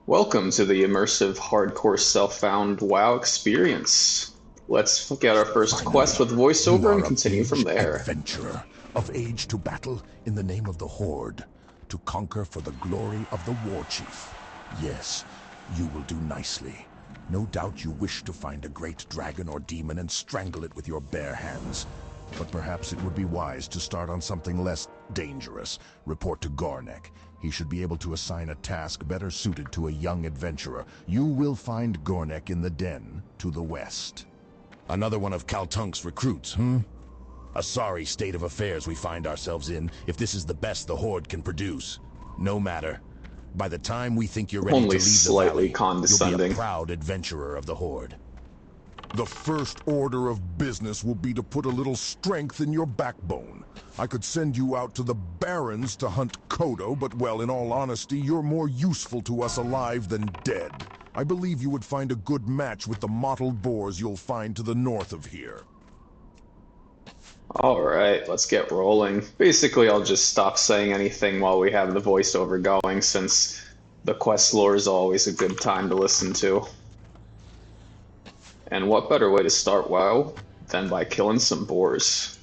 Welcome to the immersive hardcore self-found WoW experience. Let's get our first quest Finally, with you voiceover and are of continue from age, there. adventurer, of age to battle in the name of the Horde, to conquer for the glory of the War Chief. Yes, you will do nicely. No doubt you wish to find a great dragon or demon and strangle it with your bare hands. But perhaps it would be wise to start on something less dangerous. Report to Gornek. He should be able to assign a task better suited to a young adventurer. You will find Gornek in the den to the west. Another one of Kaltunk's recruits, hmm? A sorry state of affairs we find ourselves in, if this is the best the Horde can produce. No matter. By the time we think you're ready to Only leave the slightly valley, you'll be condescending. a proud adventurer of the Horde. The first order of business will be to put a little strength in your backbone. I could send you out to the Barrens to hunt Kodo, but well, in all honesty, you're more useful to us alive than dead. I believe you would find a good match with the mottled boars you'll find to the north of here. Alright, let's get rolling. Basically, I'll just stop saying anything while we have the voiceover going, since the quest lore is always a good time to listen to. And what better way to start WoW than by killing some boars?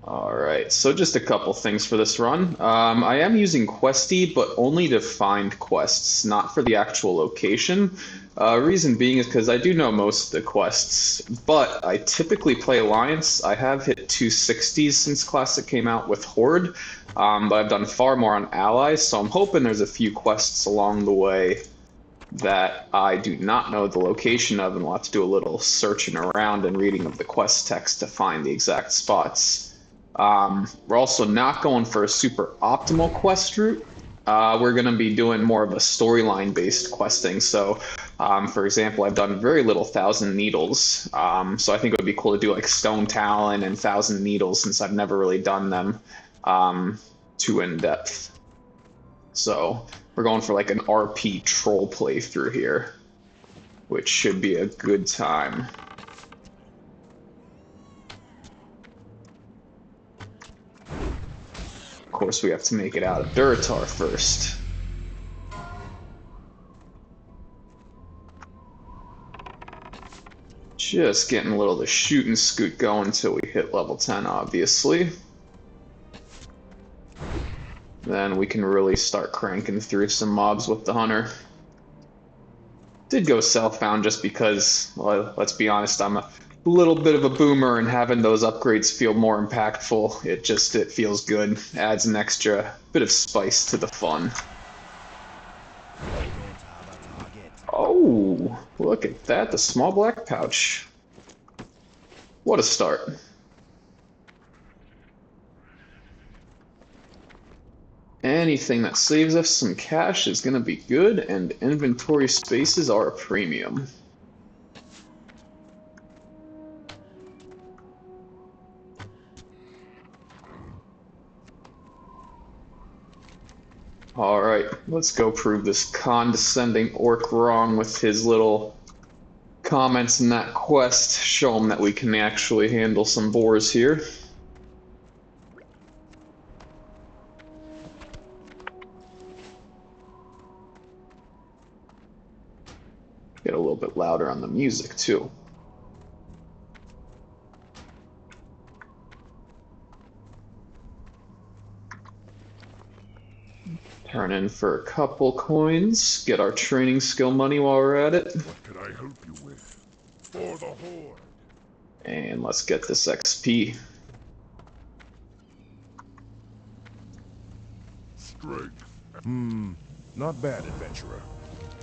Alright, so just a couple things for this run. I am using Questy, but only to find quests, not for the actual location. Reason being is because I do know most of the quests, but I typically play Alliance. I have hit 260s since Classic came out with Horde, but I've done far more on Allies, so I'm hoping there's a few quests along the way that I do not know the location of, and we'll have to do a little searching around and reading of the quest text to find the exact spots. We're also not going for a super optimal quest route. We're going to be doing more of a storyline based questing. So, for example, I've done very little Thousand Needles. So I think it would be cool to do like Stone Talon and Thousand Needles since I've never really done them too in depth. So we're going for like an RP troll playthrough here, which should be a good time. Of course, we have to make it out of Duratar first. Just getting a little of the shoot and scoot going until we hit level 10, obviously. Then we can really start cranking through some mobs with the hunter. Did go self-found just because, well, let's be honest, I'm a little bit of a boomer, and having those upgrades feel more impactful. It feels good. Adds an extra bit of spice to the fun. Oh, look at that, the small black pouch. What a start. Anything that saves us some cash is going to be good, and inventory spaces are a premium. Alright, let's go prove this condescending orc wrong with his little comments in that quest. Show him that we can actually handle some boars here. Get a little bit louder on the music, too. Turn in for a couple coins, get our training skill money while we're at it. What can I help you with? For the Horde. And let's get this XP. Strength. Not bad, adventurer.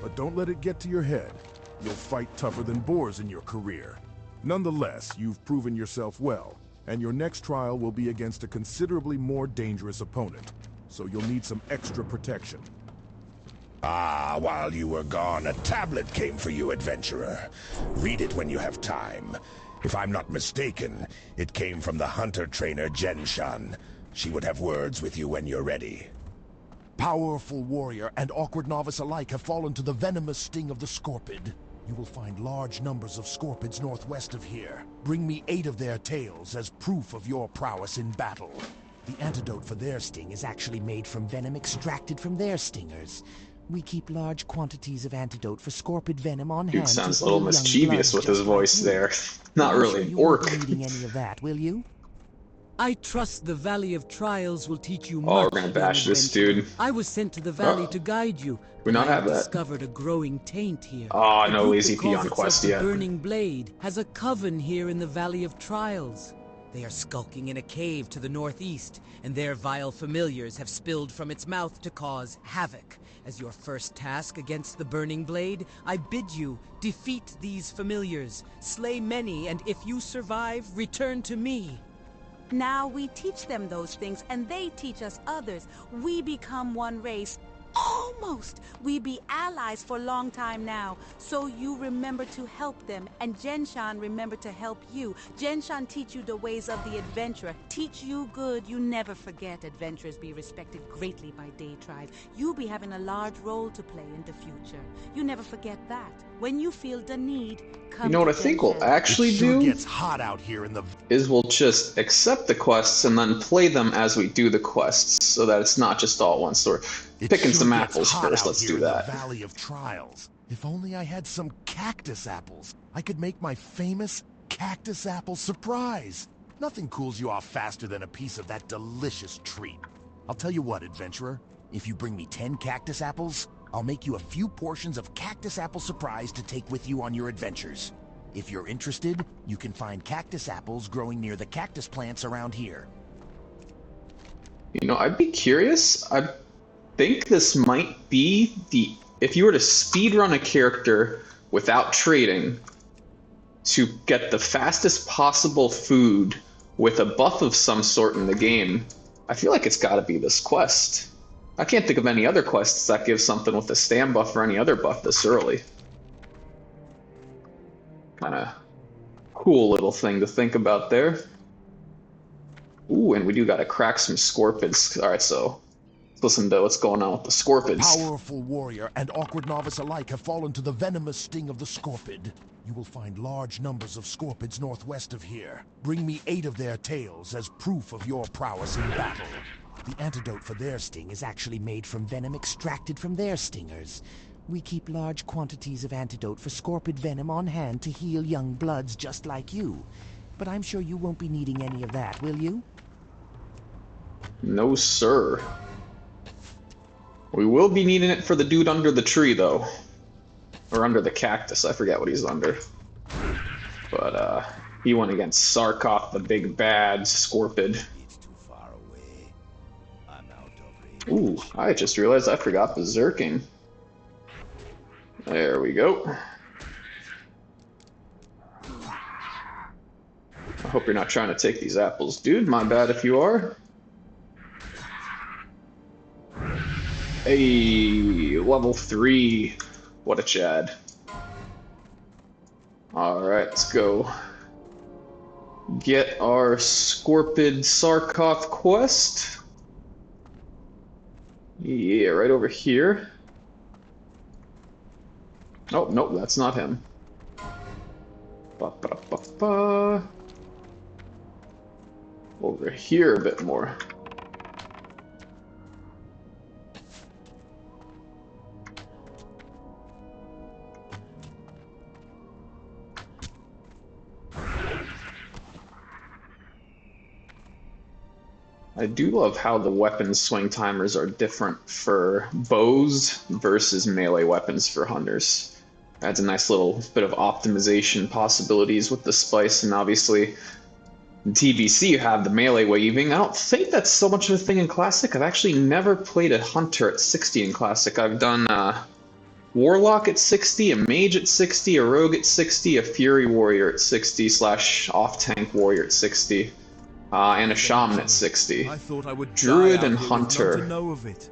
But don't let it get to your head. You'll fight tougher than boars in your career. Nonetheless, you've proven yourself well, and your next trial will be against a considerably more dangerous opponent. So you'll need some extra protection. Ah, while you were gone, a tablet came for you, adventurer. Read it when you have time. If I'm not mistaken, it came from the hunter trainer Jenshan. She would have words with you when you're ready. Powerful warrior and awkward novice alike have fallen to the venomous sting of the Scorpid. You will find large numbers of Scorpids northwest of here. Bring me 8 of their tails as proof of your prowess in battle. The antidote for their sting is actually made from venom extracted from their stingers. We keep large quantities of antidote for scorpid venom on Dude hand to sounds a little heal young mischievous bloods with his just like voice you. there. But Not I'm really sure an you won't orc. be needing any of that, will you? I trust the Valley of Trials will teach you Oh, we're much, gonna young bash this adventurer. dude. I was sent to the valley Oh, to guide you, we but not I have have that. discovered a growing taint here. Oh, A no group lazy that P calls on itself quest the yet. Burning Blade has a coven here in the Valley of Trials. They are skulking in a cave to the northeast, and their vile familiars have spilled from its mouth to cause havoc. As your first task against the Burning Blade, I bid you defeat these familiars, slay many, and if you survive, return to me. Now we teach them those things, and they teach us others. We become one race. Almost. We be allies for a long time now. So you remember to help them, and Genshan remember to help you. Genshan teach you the ways of the adventurer. Teach you good. You never forget adventurers be respected greatly by Day Tribe. You be having a large role to play in the future. You never forget that. When you feel the need, come You know what I to think we'll Genshan. It actually sure do? gets hot out here in the... Is we'll just accept the quests and then play them as we do the quests so that it's not just all one story. It Picking sure some gets apples hot first, out let's here do in the that. Valley of Trials. If only I had some cactus apples, I could make my famous cactus apple surprise. Nothing cools you off faster than a piece of that delicious treat. I'll tell you what, adventurer. If you bring me 10 cactus apples, I'll make you a few portions of cactus apple surprise to take with you on your adventures. If you're interested, you can find cactus apples growing near the cactus plants around here. You know, I'd be curious. I think this might be the... If you were to speedrun a character without trading to get the fastest possible food with a buff of some sort in the game, I feel like it's gotta be this quest. I can't think of any other quests that give something with a stam buff or any other buff this early. Kinda cool little thing to think about there. Ooh, and we do gotta crack some scorpids. Alright, so let's listen to what's going on with the scorpids. Powerful warrior and awkward novice alike have fallen to the venomous sting of the scorpid. You will find large numbers of scorpids northwest of here. Bring me 8 of their tails as proof of your prowess in battle. The antidote for their sting is actually made from venom extracted from their stingers. We keep large quantities of antidote for scorpid venom on hand to heal young bloods just like you. But I'm sure you won't be needing any of that, will you? No, sir. We will be needing it for the dude under the tree, though. Or under the cactus, I forget what he's under. But, he went against Sarkoth, the big bad Scorpid. It's too far away. I'm out of range. Ooh, I just realized I forgot Berserking. There we go. I hope you're not trying to take these apples, dude. My bad if you are. Hey, level 3. What a Chad. Alright, let's go. Get our Scorpid Sarkoth quest. Yeah, right over here. Oh, nope, that's not him. Ba, ba, ba, ba. Over here a bit more. I do love how the weapon swing timers are different for bows versus melee weapons for hunters. Adds a nice little bit of optimization possibilities with the spice, and obviously in TBC you have the melee waving. I don't think that's so much of a thing in Classic. I've actually never played a hunter at 60 in Classic. I've done Warlock at 60, a Mage at 60, a Rogue at 60, a Fury Warrior at 60 / off-tank Warrior at 60. And a Shaman at 60. I thought I would Druid die and out here with none Hunter to know of it.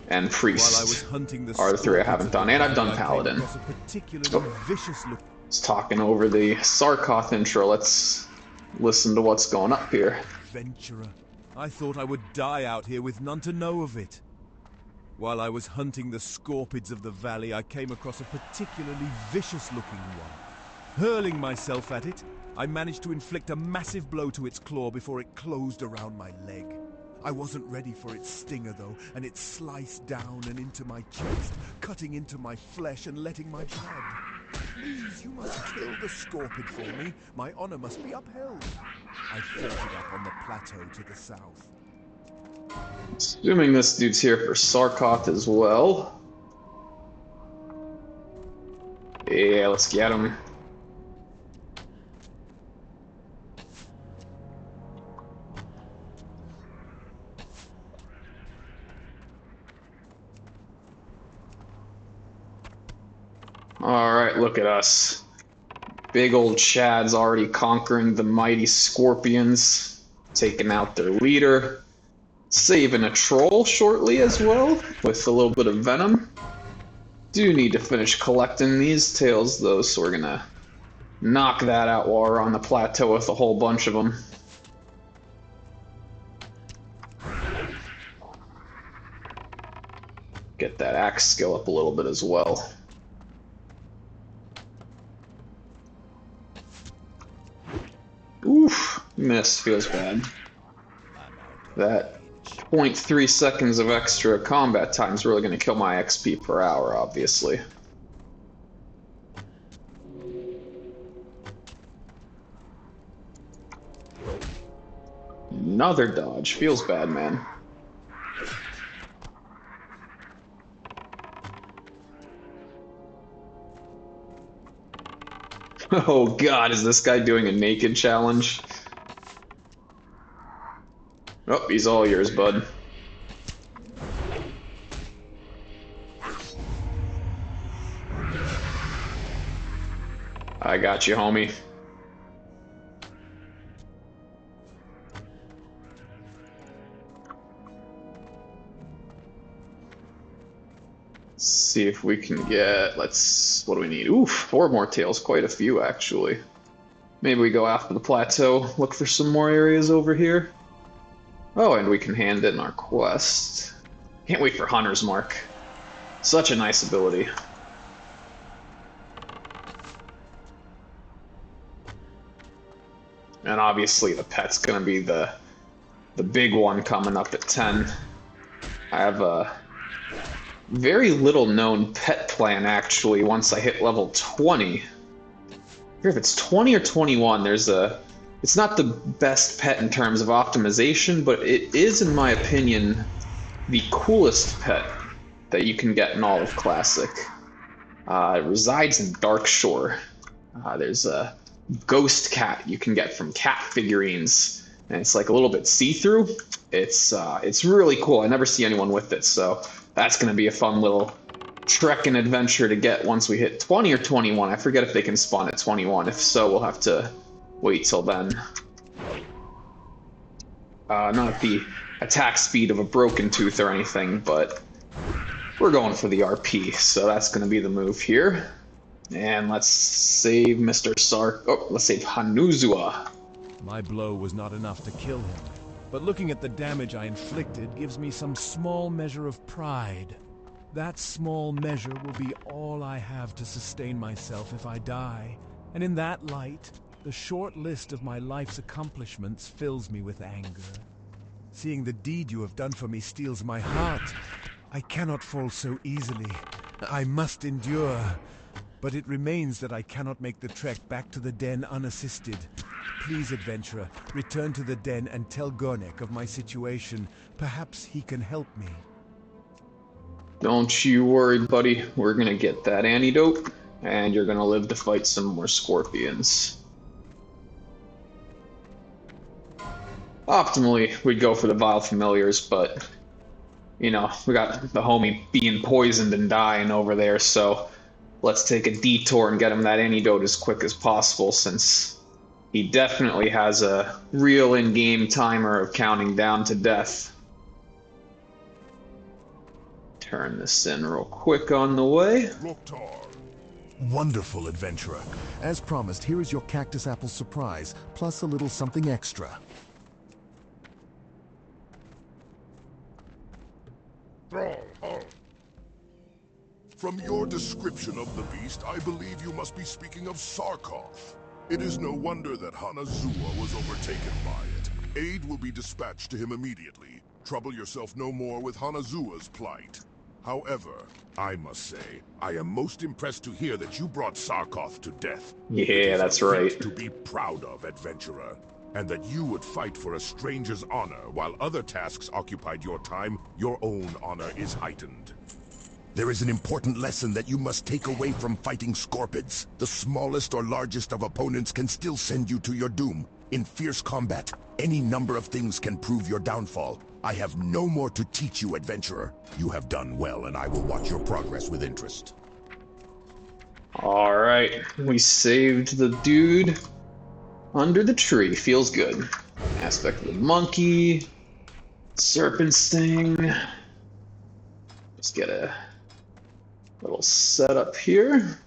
and While I was Priest hunting the are the 3 I scorpions haven't of done, the and I've valley, done I came Paladin. across a particularly vicious look. It's talking over the Sarkoth intro. Let's listen to what's going up here. Adventurer. I thought I would die out here with none to know of it. While I was hunting the scorpids of the valley, I came across a particularly vicious-looking one. Hurling myself at it, I managed to inflict a massive blow to its claw before it closed around my leg. I wasn't ready for its stinger, though, and it sliced down and into my chest, cutting into my flesh and letting my blood. Please, you must kill the Scorpid for me. My honor must be upheld. I fought it up on the plateau to the south. Assuming this dude's here for Sarkoth as well. Yeah, let's get him. Alright, look at us. Big old Chad's already conquering the mighty Scorpions, taking out their leader, saving a troll shortly as well, with a little bit of venom. Do need to finish collecting these tails though, so we're gonna knock that out while we're on the plateau with a whole bunch of them. Get that axe skill up a little bit as well. Oof, miss, feels bad. That 0.3 seconds of extra combat time is really going to kill my XP per hour, obviously. Another dodge, feels bad, man. Oh god, is this guy doing a naked challenge? Oh, he's all yours, bud. I got you, homie. See if we can get, what do we need? Oof, 4 more tails, quite a few actually. Maybe we go after the plateau, look for some more areas over here. Oh, and we can hand in our quest. Can't wait for Hunter's Mark. Such a nice ability. And obviously the pet's gonna be the big one coming up at 10. I have a very little known pet plan actually once I hit level 20. Here, if it's 20 or 21, it's not the best pet in terms of optimization, but it is, in my opinion, the coolest pet that you can get in all of Classic. It resides in Darkshore. There's a ghost cat you can get from cat figurines, and it's like a little bit see-through. It's really cool. I never see anyone with it, so that's going to be a fun little trek and adventure to get once we hit 20 or 21. I forget if they can spawn at 21. If so, we'll have to wait till then. Not the attack speed of a broken tooth or anything, but we're going for the RP, so that's going to be the move here. And let's save Mr. Sark. Oh, let's save Hanuzua. My blow was not enough to kill him, but looking at the damage I inflicted gives me some small measure of pride. That small measure will be all I have to sustain myself if I die, and in that light, the short list of my life's accomplishments fills me with anger. Seeing the deed you have done for me steals my heart. I cannot fall so easily. I must endure. But it remains that I cannot make the trek back to the den unassisted. Please, adventurer, return to the den and tell Gornek of my situation. Perhaps he can help me. Don't you worry, buddy. We're gonna get that antidote, and you're gonna live to fight some more scorpions. Optimally, we'd go for the vile familiars, but, you know, we got the homie being poisoned and dying over there, so let's take a detour and get him that antidote as quick as possible, since he definitely has a real in-game timer of counting down to death. Turn this in real quick on the way. Wonderful, adventurer. As promised, here is your cactus apple surprise, plus a little something extra. From your description of the beast, I believe you must be speaking of Sarkoth. It is no wonder that Hanazua was overtaken by it. Aid will be dispatched to him immediately. Trouble yourself no more with Hanazua's plight. However, I must say, I am most impressed to hear that you brought Sarkoth to death. It Yeah, is that's a feat right. to be proud of, adventurer. And that you would fight for a stranger's honor while other tasks occupied your time, your own honor is heightened. There is an important lesson that you must take away from fighting Scorpids. The smallest or largest of opponents can still send you to your doom. In fierce combat, any number of things can prove your downfall. I have no more to teach you, adventurer. You have done well, and I will watch your progress with interest. All right, we saved the dude under the tree. Feels good. Aspect of the monkey, serpent sting. Let's get a little setup here.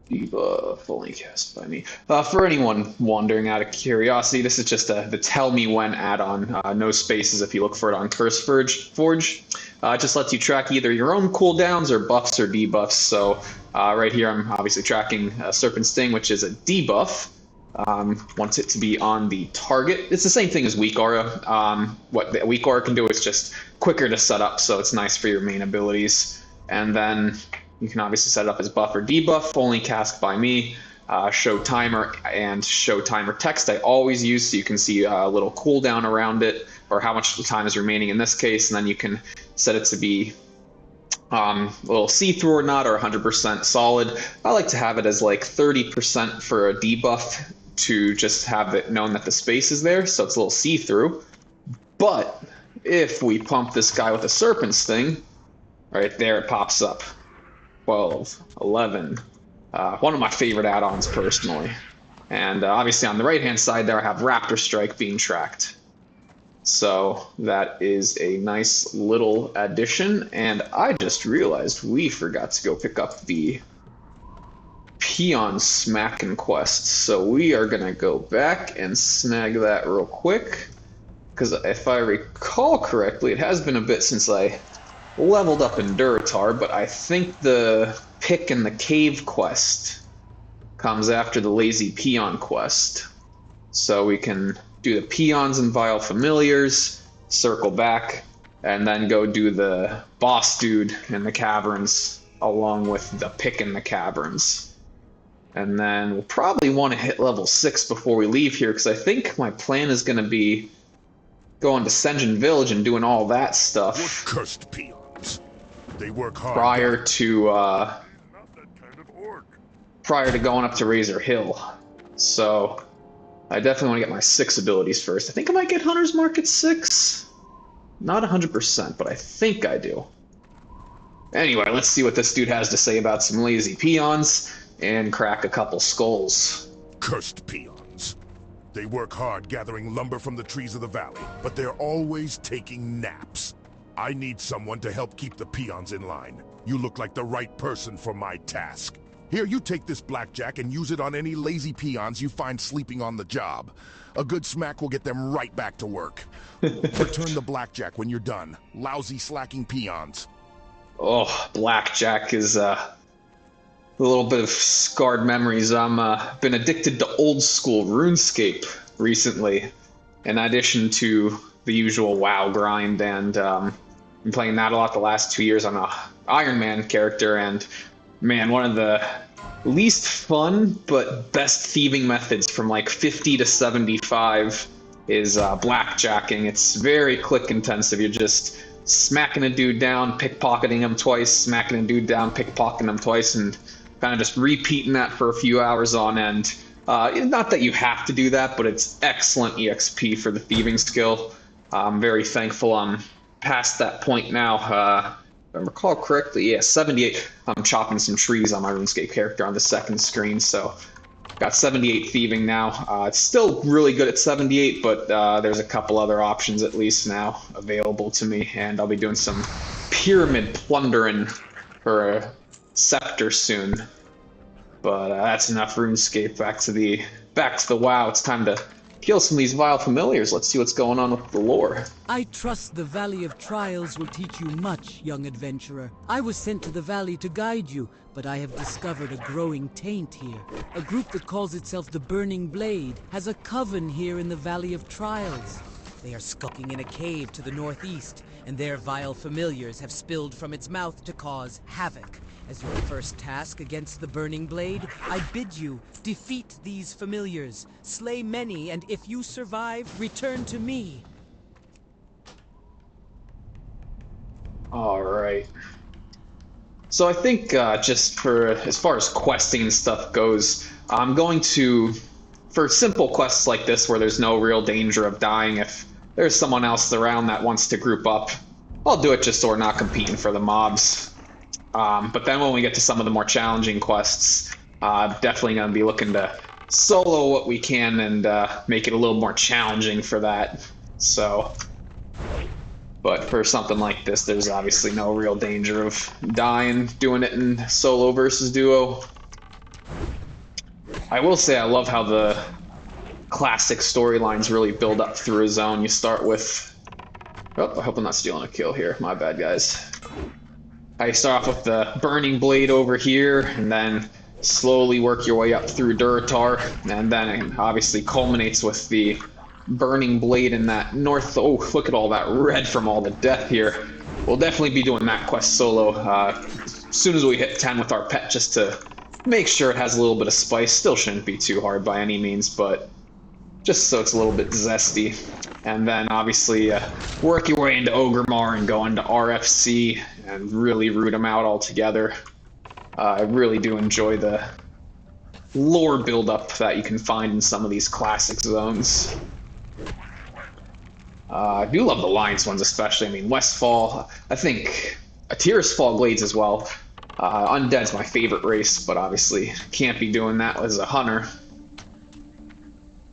Debuff only cast by me. For anyone wondering out of curiosity, this is just the Tell Me When add-on. No spaces if you look for it on Curse Forge. It just lets you track either your own cooldowns or buffs or debuffs. So right here I'm obviously tracking Serpent Sting, which is a debuff. Want it to be on the target. It's the same thing as Weak Aura. What the Weak Aura can do is just quicker to set up, so it's nice for your main abilities. And then you can obviously set it up as buff or debuff, only cast by me. Show timer and show timer text I always use, so you can see a little cooldown around it, or how much time is remaining in this case, and then you can set it to be a little see-through or not, or 100% solid. I like to have it as like 30% for a debuff to just have it known that the space is there, so it's a little see-through. But if we pump this guy with a Serpent Sting, right there it pops up. 12, 11. One of my favorite add-ons personally. And obviously on the right-hand side there I have Raptor Strike being tracked. So that is a nice little addition, and I just realized we forgot to go pick up the Peon Smackin' quest. So we are gonna go back and snag that real quick, because if I recall correctly, it has been a bit since I leveled up in Duratar, but I think the Pick in the Cave quest comes after the Lazy Peon quest. So we can do the Peons and Vile Familiars, circle back, and then go do the boss dude in the caverns along with the Pick in the Caverns. And then we'll probably want to hit level 6 before we leave here, because I think my plan is going to be going to Senjin Village and doing all that stuff. What cursed peons? They work hard. Prior to going up to Razor Hill. So I definitely want to get my 6 abilities first. I think I might get Hunter's Mark at 6. Not 100%, but I think I do. Anyway, let's see what this dude has to say about some lazy peons and crack a couple skulls. Cursed peons. They work hard gathering lumber from the trees of the valley, but they're always taking naps. I need someone to help keep the peons in line. You look like the right person for my task. Here, you take this blackjack and use it on any lazy peons you find sleeping on the job. A good smack will get them right back to work. Return the blackjack when you're done. Lousy slacking peons. Oh, blackjack is a little bit of scarred memories. I'm been addicted to old school RuneScape recently, in addition to the usual WoW grind, and been playing that a lot the last 2 years. I'm a Iron Man character, and man, one of the least fun but best thieving methods from like 50 to 75 is blackjacking. It's very click intensive. You're just smacking a dude down, pickpocketing him twice, smacking a dude down, pickpocketing him twice, and kind of just repeating that for a few hours on end. Not that you have to do that, but it's excellent EXP for the thieving skill. I'm very thankful I'm past that point now. If I recall correctly, yeah, 78. I'm chopping some trees on my RuneScape character on the second screen, so got 78 thieving now. It's still really good at 78, but there's a couple other options at least now available to me, and I'll be doing some pyramid plundering for a scepter soon. But that's enough RuneScape. Back to the WoW. It's time to kill some of these vile familiars. Let's see what's going on with the lore. I trust the Valley of Trials will teach you much, young adventurer. I was sent to the valley to guide you, but I have discovered a growing taint here. A group that calls itself the Burning Blade has a coven here in the Valley of Trials. They are skulking in a cave to the northeast, and their vile familiars have spilled from its mouth to cause havoc. As your first task against the Burning Blade, I bid you defeat these familiars, slay many, and if you survive, return to me. All right. So I think just for as far as questing and stuff goes, I'm going to, for simple quests like this where there's no real danger of dying, if there's someone else around that wants to group up, I'll do it just so we're not competing for the mobs. But then when we get to some of the more challenging quests, definitely going to be looking to solo what we can and make it a little more challenging for that. So, but for something like this, there's obviously no real danger of dying doing it in solo versus duo. I will say I love how the classic storylines really build up through a zone. You start with... Oh, I hope I'm not stealing a kill here. My bad, guys. You start off with the Burning Blade over here, and then slowly work your way up through Duratar, and then it obviously culminates with the Burning Blade in that north... Oh, look at all that red from all the death here. We'll definitely be doing that quest solo as soon as we hit 10 with our pet, just to make sure it has a little bit of spice. Still shouldn't be too hard by any means, but just so it's a little bit zesty. And then obviously work your way into Ogremar and go into RFC and really root them out all together. I really do enjoy the lore buildup that you can find in some of these classic zones. I do love the Alliance ones especially. I mean, Westfall, I think Tirisfal Glades as well. Undead's my favorite race, but obviously can't be doing that as a hunter.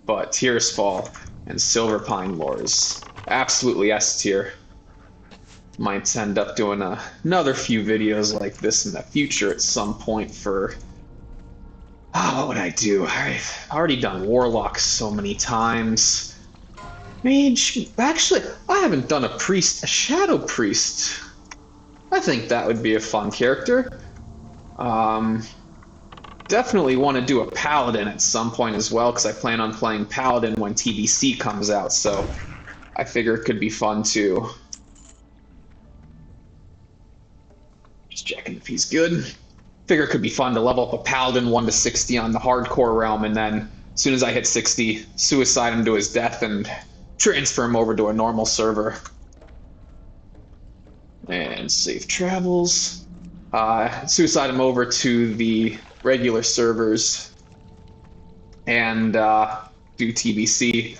But Tirisfal and Silverpine lore is absolutely S tier. Might end up doing another few videos like this in the future at some point for... what would I do? I've already done Warlock so many times. Mage... Actually, I haven't done a Shadow Priest. I think that would be a fun character. Definitely want to do a Paladin at some point as well, because I plan on playing Paladin when TBC comes out, so I figure it could be fun too. Just checking if he's good. Figure it could be fun to level up a Paladin 1 to 60 on the hardcore realm, and then as soon as I hit 60, suicide him to his death and transfer him over to a normal server. And safe travels. Suicide him over to the regular servers and do TBC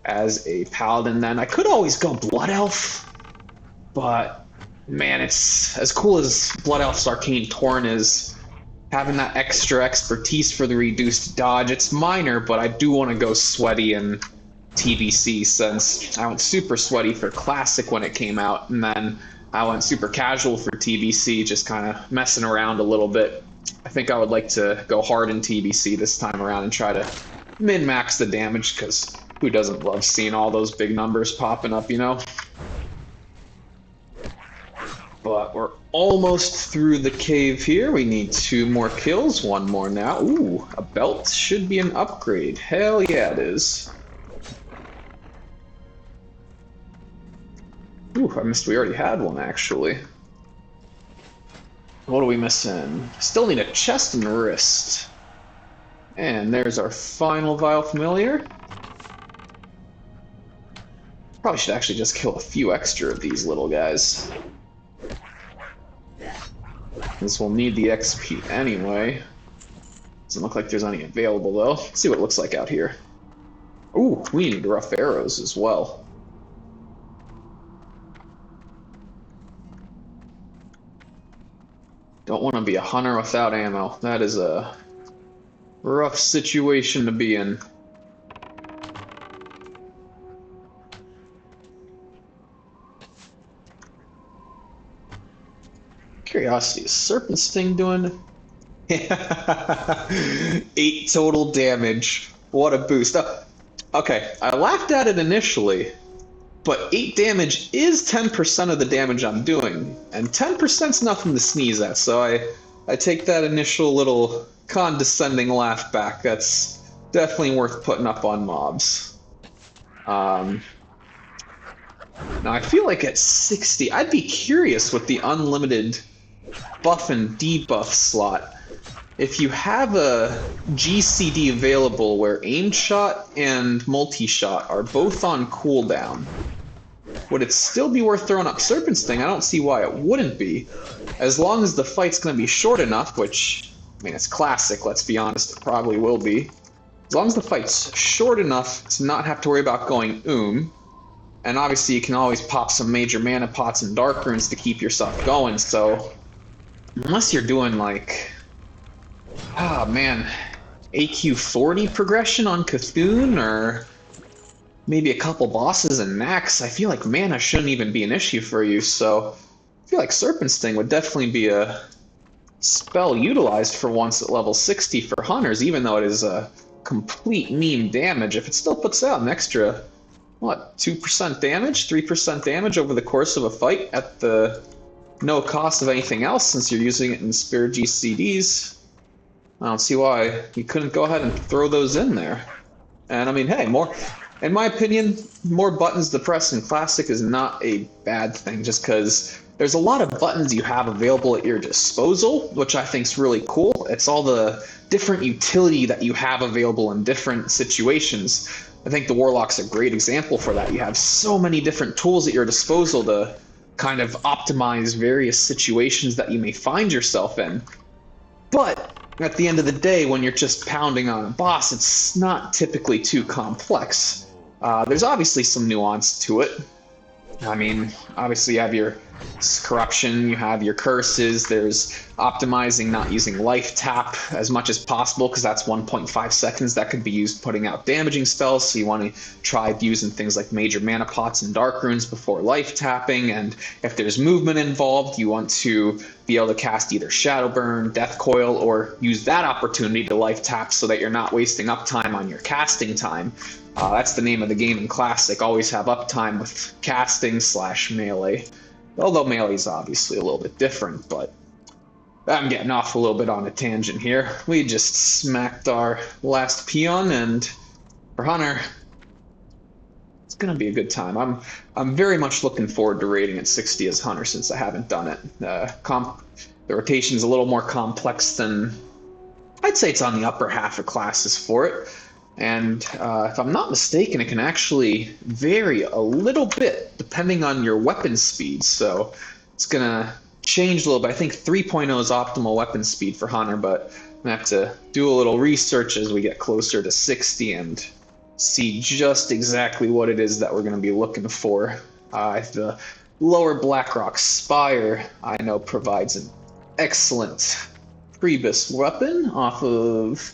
as a Paladin. Then I could always go Blood Elf, but man, it's as cool as Blood Elf's Arcane Torrent is. Having that extra expertise for the reduced dodge, it's minor, but I do want to go sweaty in TBC since I went super sweaty for Classic when it came out, and then I went super casual for TBC, just kind of messing around a little bit. I think I would like to go hard in TBC this time around and try to min-max the damage, because who doesn't love seeing all those big numbers popping up, you know? But we're almost through the cave here. We need 2 more kills, 1 more now. Ooh, a belt should be an upgrade. Hell yeah, it is. Ooh, I missed. We already had one, actually. What are we missing? Still need a chest and wrist. And there's our final Vile Familiar. Probably should actually just kill a few extra of these little guys. This will need the XP anyway. Doesn't look like there's any available, though. Let's see what it looks like out here. Ooh, we need rough arrows as well. Don't want to be a hunter without ammo. That is a rough situation to be in. Curiosity, is Serpent Sting doing? 8 total damage. What a boost. Oh, okay, I laughed at it initially, but 8 damage is 10% of the damage I'm doing, and 10%'s nothing to sneeze at, so I take that initial little condescending laugh back. That's definitely worth putting up on mobs. Now, I feel like at 60, I'd be curious with the unlimited buff and debuff slot. If you have a GCD available where aim shot and multi-shot are both on cooldown, would it still be worth throwing up Serpent's Sting? I don't see why it wouldn't be. As long as the fight's going to be short enough, which, I mean, it's classic, let's be honest, it probably will be. As long as the fight's short enough to not have to worry about going and obviously you can always pop some major mana pots and dark runes to keep yourself going, so unless you're doing like, ah man, AQ 40 progression on Cthulhu, or maybe a couple bosses and max, I feel like mana shouldn't even be an issue for you, so I feel like Serpent Sting would definitely be a spell utilized for once at level 60 for hunters, even though it is a complete meme damage. If it still puts out an extra, what, 2% damage, 3% damage over the course of a fight at the no cost of anything else, since you're using it in spare GCDs, I don't see why you couldn't go ahead and throw those in there. And I mean, hey, more, in my opinion, more buttons to press in Classic is not a bad thing, just because there's a lot of buttons you have available at your disposal, which I think is really cool. It's all the different utility that you have available in different situations. I think the Warlock's a great example for that. You have so many different tools at your disposal to kind of optimize various situations that you may find yourself in. But at the end of the day, when you're just pounding on a boss, it's not typically too complex. There's obviously some nuance to it. I mean, obviously you have your corruption, you have your curses, there's optimizing not using life tap as much as possible, because that's 1.5 seconds that could be used putting out damaging spells, so you want to try using things like major mana pots and dark runes before life tapping, and if there's movement involved, you want to be able to cast either Shadow Burn, Death Coil, or use that opportunity to life tap so that you're not wasting uptime on your casting time. That's the name of the game in Classic, always have uptime with casting / melee. Although melee is obviously a little bit different, but I'm getting off a little bit on a tangent here. We just smacked our last peon, and for Hunter, it's gonna be a good time. I'm very much looking forward to raiding at 60 as Hunter since I haven't done it. The rotation's a little more complex than, I'd say it's on the upper half of classes for it. And if I'm not mistaken, it can actually vary a little bit depending on your weapon speed. So it's going to change a little bit. I think 3.0 is optimal weapon speed for Hunter, but I'm going to have to do a little research as we get closer to 60 and see just exactly what it is that we're going to be looking for. The lower Blackrock Spire, I know, provides an excellent Prebus weapon off of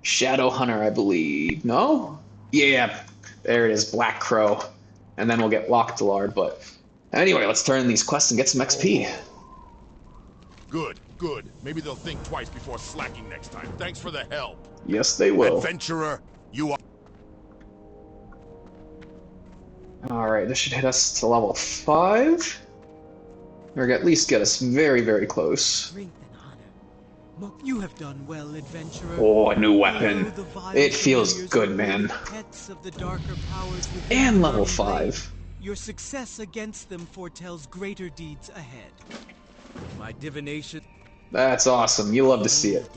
Shadow Hunter, I believe. No? Yeah, there it is, Black Crow. And then we'll get Loctillard, but anyway, let's turn in these quests and get some XP. Good, good. Maybe they'll think twice before slacking next time. Thanks for the help. Yes, they will. Adventurer, you are... Alright, this should hit us to level 5. Or at least get us very, very close. Strength and honor. You have done well, adventurer. Oh, a new weapon. It feels good, man. Pets of the darker powers within And level the 5. Your success against them foretells greater deeds ahead. My divination. That's awesome. You love to see it.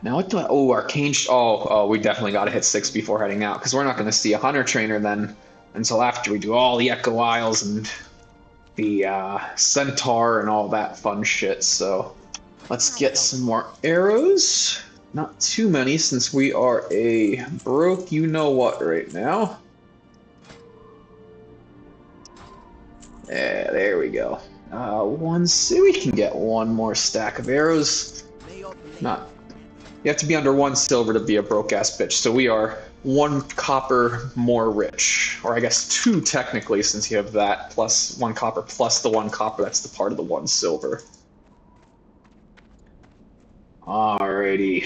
Now what do I... Oh, Arcane... Oh, we definitely got to hit 6 before heading out, because we're not going to see a Hunter Trainer then until after we do all the Echo Isles and the Centaur and all that fun shit, so... Let's get some more arrows. Not too many, since we are a broke you-know-what right now. Yeah, there we go. We can get one more stack of arrows. Not... You have to be under 1 silver to be a broke-ass bitch, so we are 1 copper more rich. Or I guess 2 technically, since you have that, plus 1 copper, plus the 1 copper, that's the part of the 1 silver. Alrighty.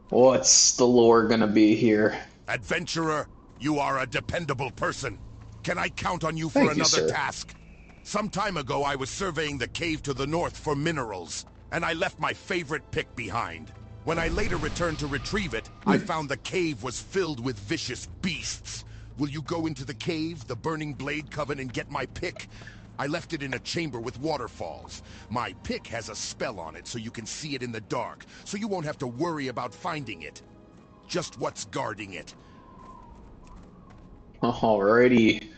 What's the lore gonna be here? Adventurer, you are a dependable person. Can I count on you for Thank you, another sir. task? Some time ago, I was surveying the cave to the north for minerals, and I left my favorite pick behind. When I later returned to retrieve it, I found the cave was filled with vicious beasts. Will you go into the cave, the Burning Blade Coven, and get my pick? I left it in a chamber with waterfalls. My pick has a spell on it so you can see it in the dark, so you won't have to worry about finding it. Just what's guarding it. Alrighty.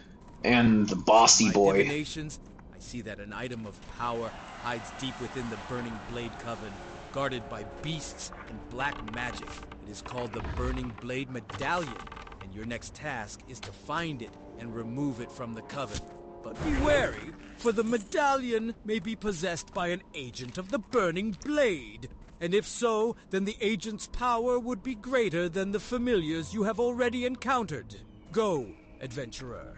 And the bossy My boy. divinations, I see that an item of power hides deep within the Burning Blade Coven, guarded by beasts and black magic. It is called the Burning Blade Medallion, and your next task is to find it and remove it from the coven. But be wary, for the medallion may be possessed by an agent of the Burning Blade. And if so, then the agent's power would be greater than the familiars you have already encountered. Go, adventurer.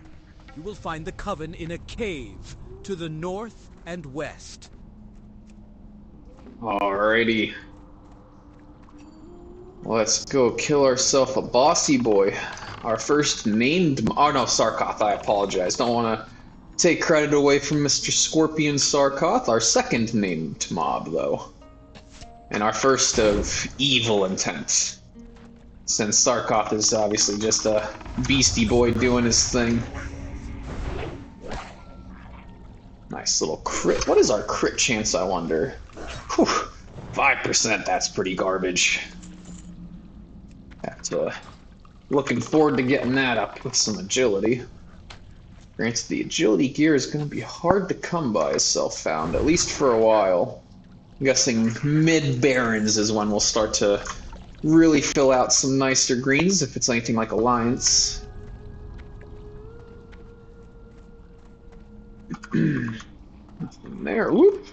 You will find the coven in a cave to the north and west. Alrighty. Let's go kill ourselves a bossy boy. Our first named... Oh no, Sarkoth, I apologize. Don't want to take credit away from Mr. Scorpion Sarkoth. Our second named mob, though. And our first of evil intent. Since Sarkoth is obviously just a beastie boy doing his thing. Nice little crit. What is our crit chance, I wonder? Whew, 5%, that's pretty garbage. Have to... Looking forward to getting that up with some agility. Granted, the agility gear is going to be hard to come by as self-found, at least for a while. I'm guessing mid-Barons is when we'll start to really fill out some nicer greens, if it's anything like Alliance. Nothing there. Whoop!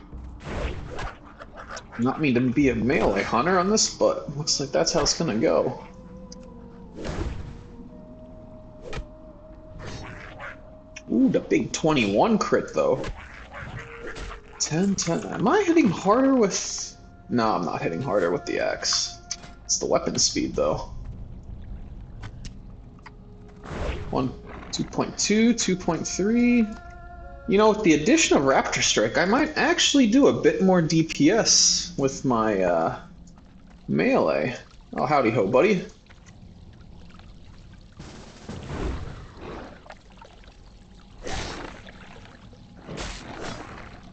Not mean to be a melee hunter on this, but looks like that's how it's gonna go. Ooh, the big 21 crit though. 10, 10. Am I hitting harder with... No, I'm not hitting harder with the axe. It's the weapon speed though. 2.2, 2.3. You know, with the addition of Raptor Strike, I might actually do a bit more DPS with my melee. Oh, howdy ho, buddy.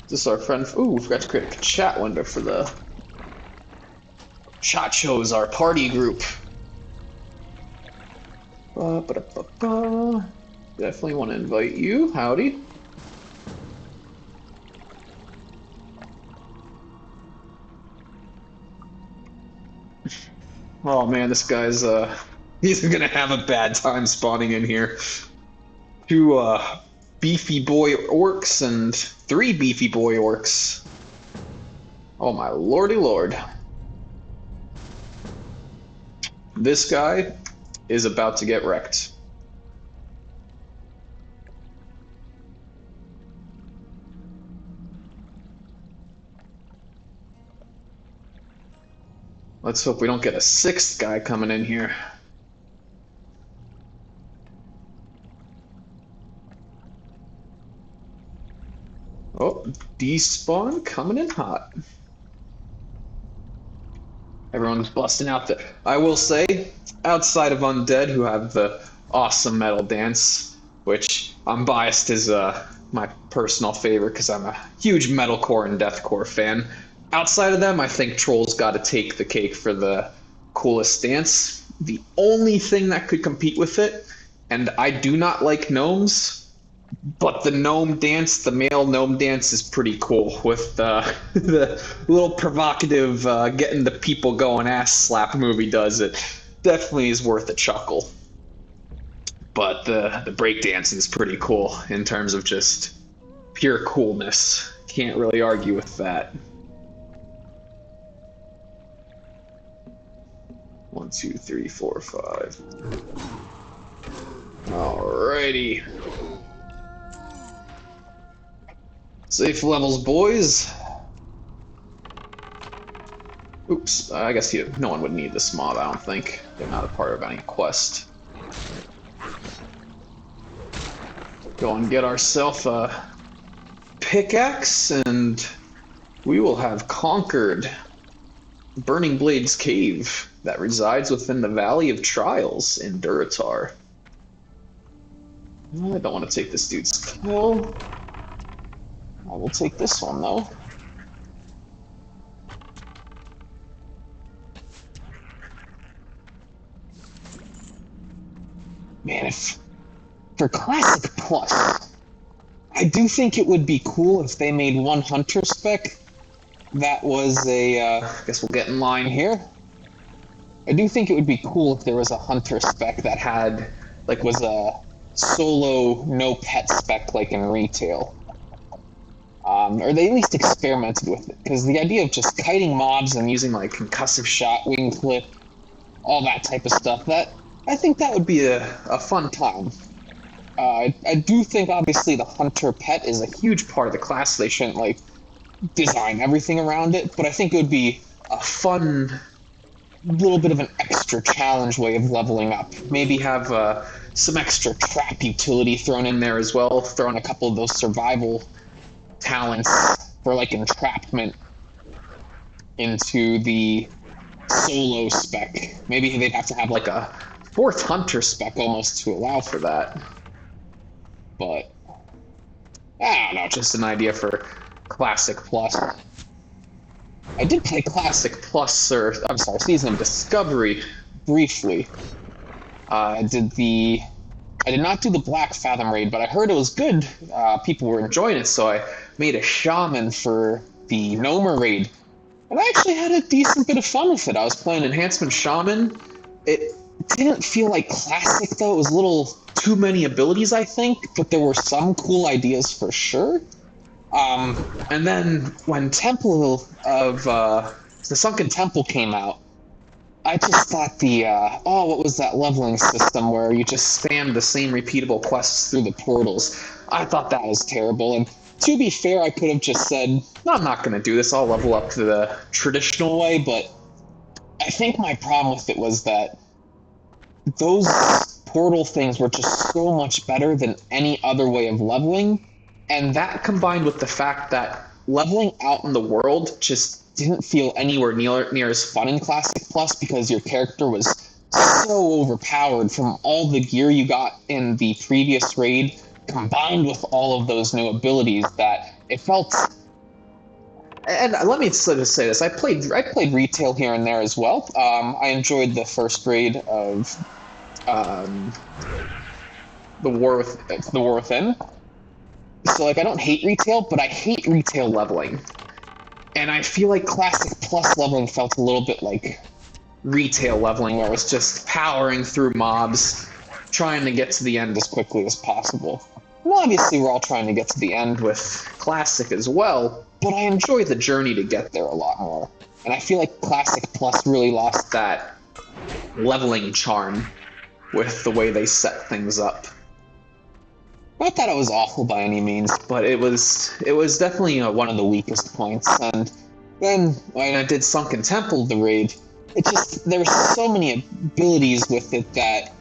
This is our friend. Ooh, we forgot to create a chat window for the Chachos, our party group. Definitely want to invite you. Howdy. Oh man, this guy's he's gonna have a bad time spawning in here. Two beefy boy orcs and 3 beefy boy orcs. Oh my lordy lord. This guy is about to get wrecked. Let's hope we don't get a 6th guy coming in here. Oh, despawn coming in hot. Everyone's busting out there. I will say, outside of Undead, who have the awesome metal dance, which I'm biased as my personal favorite because I'm a huge metalcore and deathcore fan. Outside of them, I think Troll's got to take the cake for the coolest dance. The only thing that could compete with it, and I do not like gnomes, but the gnome dance, the male gnome dance is pretty cool with the little provocative getting the people going ass slap movie does it. Definitely is worth a chuckle. But the breakdancing is pretty cool in terms of just pure coolness. Can't really argue with that. 1, 2, 3, 4, 5. Alrighty. Safe levels, boys. Oops, I guess no one would need this mob, I don't think. They're not a part of any quest. Go and get ourselves a pickaxe, and we will have conquered Burning Blade's cave that resides within the Valley of Trials in Duratar. I don't want to take this dude's kill. I will take this one, though. Man, if for Classic Plus, I do think it would be cool if they made one Hunter spec that was I guess we'll get in line here. I do think it would be cool if there was a Hunter spec that had, like, was a solo, no pet spec like in retail. Or they at least experimented with it, because the idea of just kiting mobs and using, like, concussive shot, wing clip, all that type of stuff, I think that would be a fun time. I do think, obviously, the Hunter pet is a huge part of the class. They shouldn't, like, design everything around it, but I think it would be a fun little bit of an extra challenge way of leveling up. Maybe have some extra trap utility thrown in there as well. Throw in a couple of those survival talents for, like, entrapment into the solo spec. Maybe they'd have to have, like, a fourth Hunter spec almost to allow for that. But I don't know, just an idea for Classic Plus. I did play Classic Plus, or I'm sorry, Season of Discovery briefly. I did not do the Black Fathom raid, but I heard it was good. People were enjoying it, so I made a shaman for the Nomer raid. And I actually had a decent bit of fun with it. I was playing Enhancement Shaman. It didn't feel like Classic, though. It was a little too many abilities, I think, but there were some cool ideas for sure. And then when Temple of the Sunken Temple came out, I just thought what was that leveling system where you just spam the same repeatable quests through the portals? I thought that was terrible, and to be fair, I could have just said, no, I'm not going to do this, I'll level up to the traditional way, but I think my problem with it was that those portal things were just so much better than any other way of leveling, and that combined with the fact that leveling out in the world just didn't feel anywhere near as fun in Classic Plus because your character was so overpowered from all the gear you got in the previous raid, combined with all of those new abilities, that it felt... And let me sort of say this, I played retail here and there as well. I enjoyed the first raid of the War Within. So, like, I don't hate retail, but I hate retail leveling. And I feel like Classic Plus leveling felt a little bit like retail leveling, where it was just powering through mobs, trying to get to the end as quickly as possible. And obviously, we're all trying to get to the end with Classic as well, but I enjoy the journey to get there a lot more. And I feel like Classic Plus really lost that leveling charm with the way they set things up. Not that it was awful by any means, but it was definitely one of the weakest points. And then when I did Sunken Temple, the raid, there were so many abilities with it that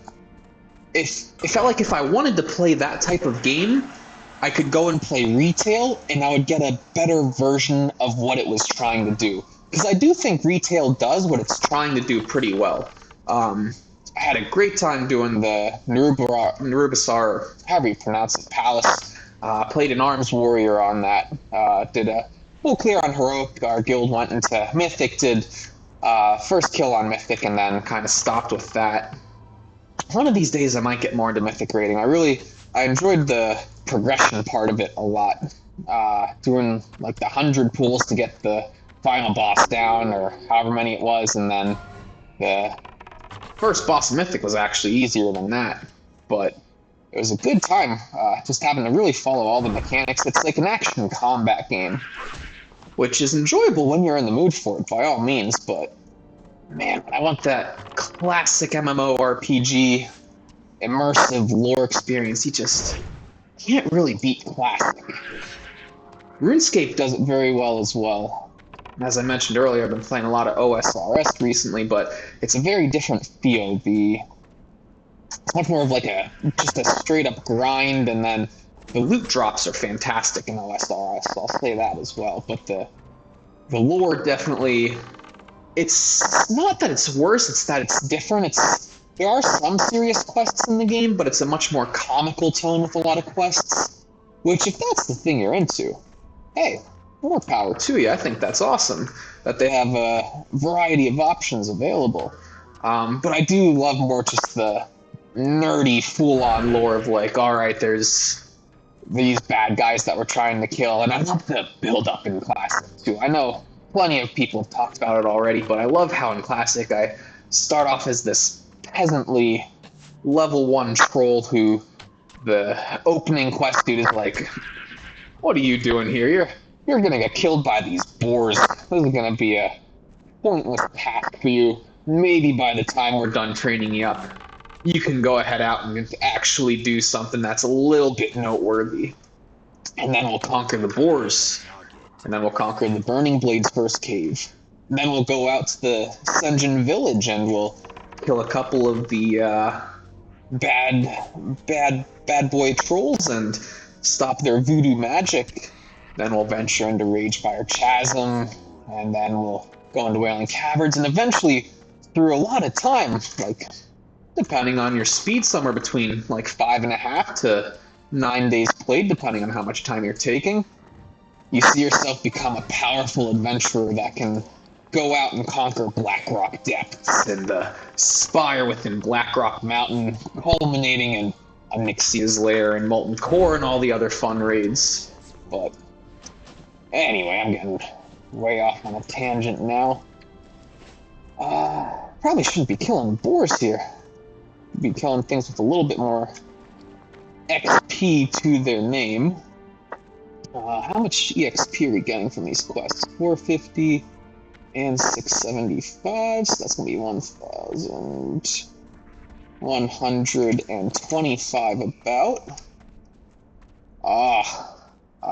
it felt like if I wanted to play that type of game, I could go and play retail, and I would get a better version of what it was trying to do. Because I do think retail does what it's trying to do pretty well. I had a great time doing the Nerubasar, however you pronounce it, Palace. Played an Arms Warrior on that. Did a full clear on Heroic. Our guild went into Mythic, did first kill on Mythic, and then kind of stopped with that. One of these days I might get more into Mythic raiding. I enjoyed the progression part of it a lot. Doing like the 100 pools to get the final boss down, or however many it was, and then the first boss of Mythic was actually easier than that, but it was a good time, just having to really follow all the mechanics. It's like an action combat game, which is enjoyable when you're in the mood for it, by all means, but man, I want that classic MMORPG, immersive lore experience. You just can't really beat classic. RuneScape does it very well as well. As I mentioned earlier, I've been playing a lot of OSRS recently, but it's a very different feel. It's much more of like just a straight-up grind, and then the loot drops are fantastic in OSRS, so I'll say that as well. But the lore definitely... It's not that it's worse, it's that it's different. there are some serious quests in the game, but it's a much more comical tone with a lot of quests. Which, if that's the thing you're into, hey, more power to you. I think that's awesome that they have a variety of options available. But I do love more just the nerdy, full-on lore of like, all right, there's these bad guys that we're trying to kill, and I love the build-up in Classic too. I know plenty of people have talked about it already, but I love how in Classic I start off as this peasantly level 1 troll who the opening quest dude is like, what are you doing here? You're gonna get killed by these boars. This is gonna be a pointless task for you. Maybe by the time we're done training you up, you can go ahead out and actually do something that's a little bit noteworthy. And then we'll conquer the boars. And then we'll conquer the Burning Blade's first cave. And then we'll go out to the Senjin village and we'll kill a couple of the bad boy trolls and stop their voodoo magic. Then we'll venture into Ragefire Chasm, and then we'll go into Wailing Caverns, and eventually, through a lot of time, like, depending on your speed, somewhere between like 5.5 to 9 days played, depending on how much time you're taking, you see yourself become a powerful adventurer that can go out and conquer Blackrock Depths and the spire within Blackrock Mountain, culminating in Onyxia's Lair and Molten Core and all the other fun raids. But anyway, I'm getting way off on a tangent now. Probably shouldn't be killing boars here. Be killing things with a little bit more XP to their name. How much EXP are we getting from these quests? 450 and 675, so that's going to be 1,125 about. I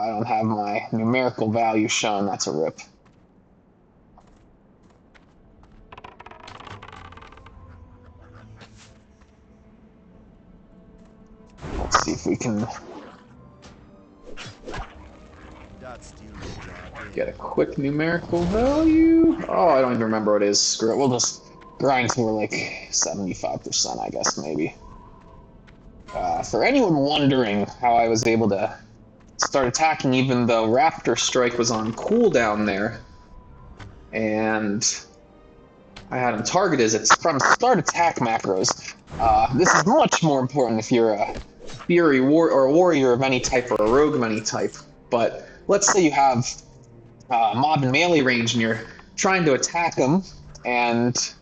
don't have my numerical value shown, that's a rip. Let's see if we can get a quick numerical value. Oh, I don't even remember what it is. Screw it. We'll just grind till we're like 75%, I guess, maybe. For anyone wondering how I was able to start attacking even though Raptor Strike was on cooldown there, and I had him targeted, it's from start attack macros. This is much more important if you're a Fury or a warrior of any type or a rogue of any type. But let's say you have mob in melee range and you're trying to attack them, and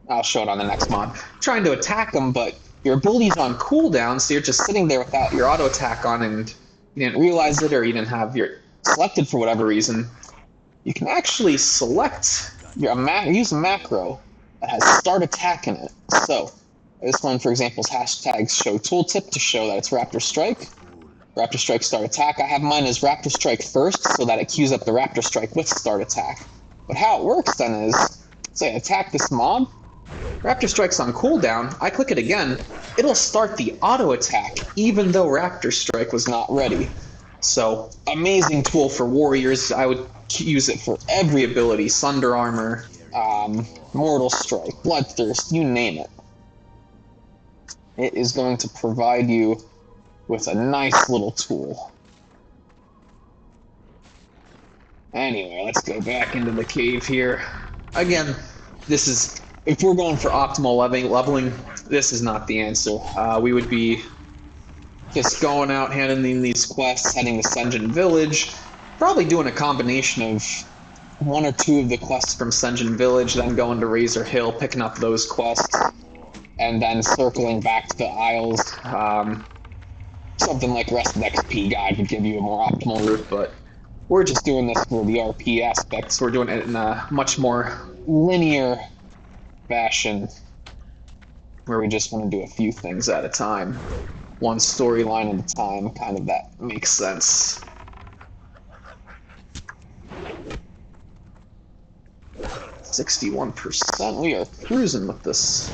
I'll show it on the next mod. Trying to attack them, but your ability's on cooldown, so you're just sitting there without your auto attack on, and you didn't realize it, or you didn't have your selected for whatever reason. You can actually select use a macro that has start attack in it. So this one, for example, is hashtag show tooltip to show that it's Raptor Strike. Raptor Strike start attack. I have mine as Raptor Strike first so that it queues up the Raptor Strike with start attack. But how it works then is, say I attack this mob, Raptor Strike's on cooldown, I click it again, it'll start the auto attack even though Raptor Strike was not ready. So, amazing tool for warriors. I would use it for every ability, Sunder Armor, Mortal Strike, Bloodthirst, you name it. It is going to provide you with a nice little tool. Anyway, let's go back into the cave here. Again, this is, if we're going for optimal leveling, this is not the answer. We would be just going out, handing these quests, heading to Senjin Village, probably doing a combination of 1 or 2 of the quests from Senjin Village, then going to Razor Hill, picking up those quests, and then circling back to the Isles. Something like Rested XP Guide would give you a more optimal route, but we're just doing this for the RP aspects. We're doing it in a much more linear fashion, where we just want to do a few things at a time. One storyline at a time, kind of, that makes sense. %, we are cruising with this.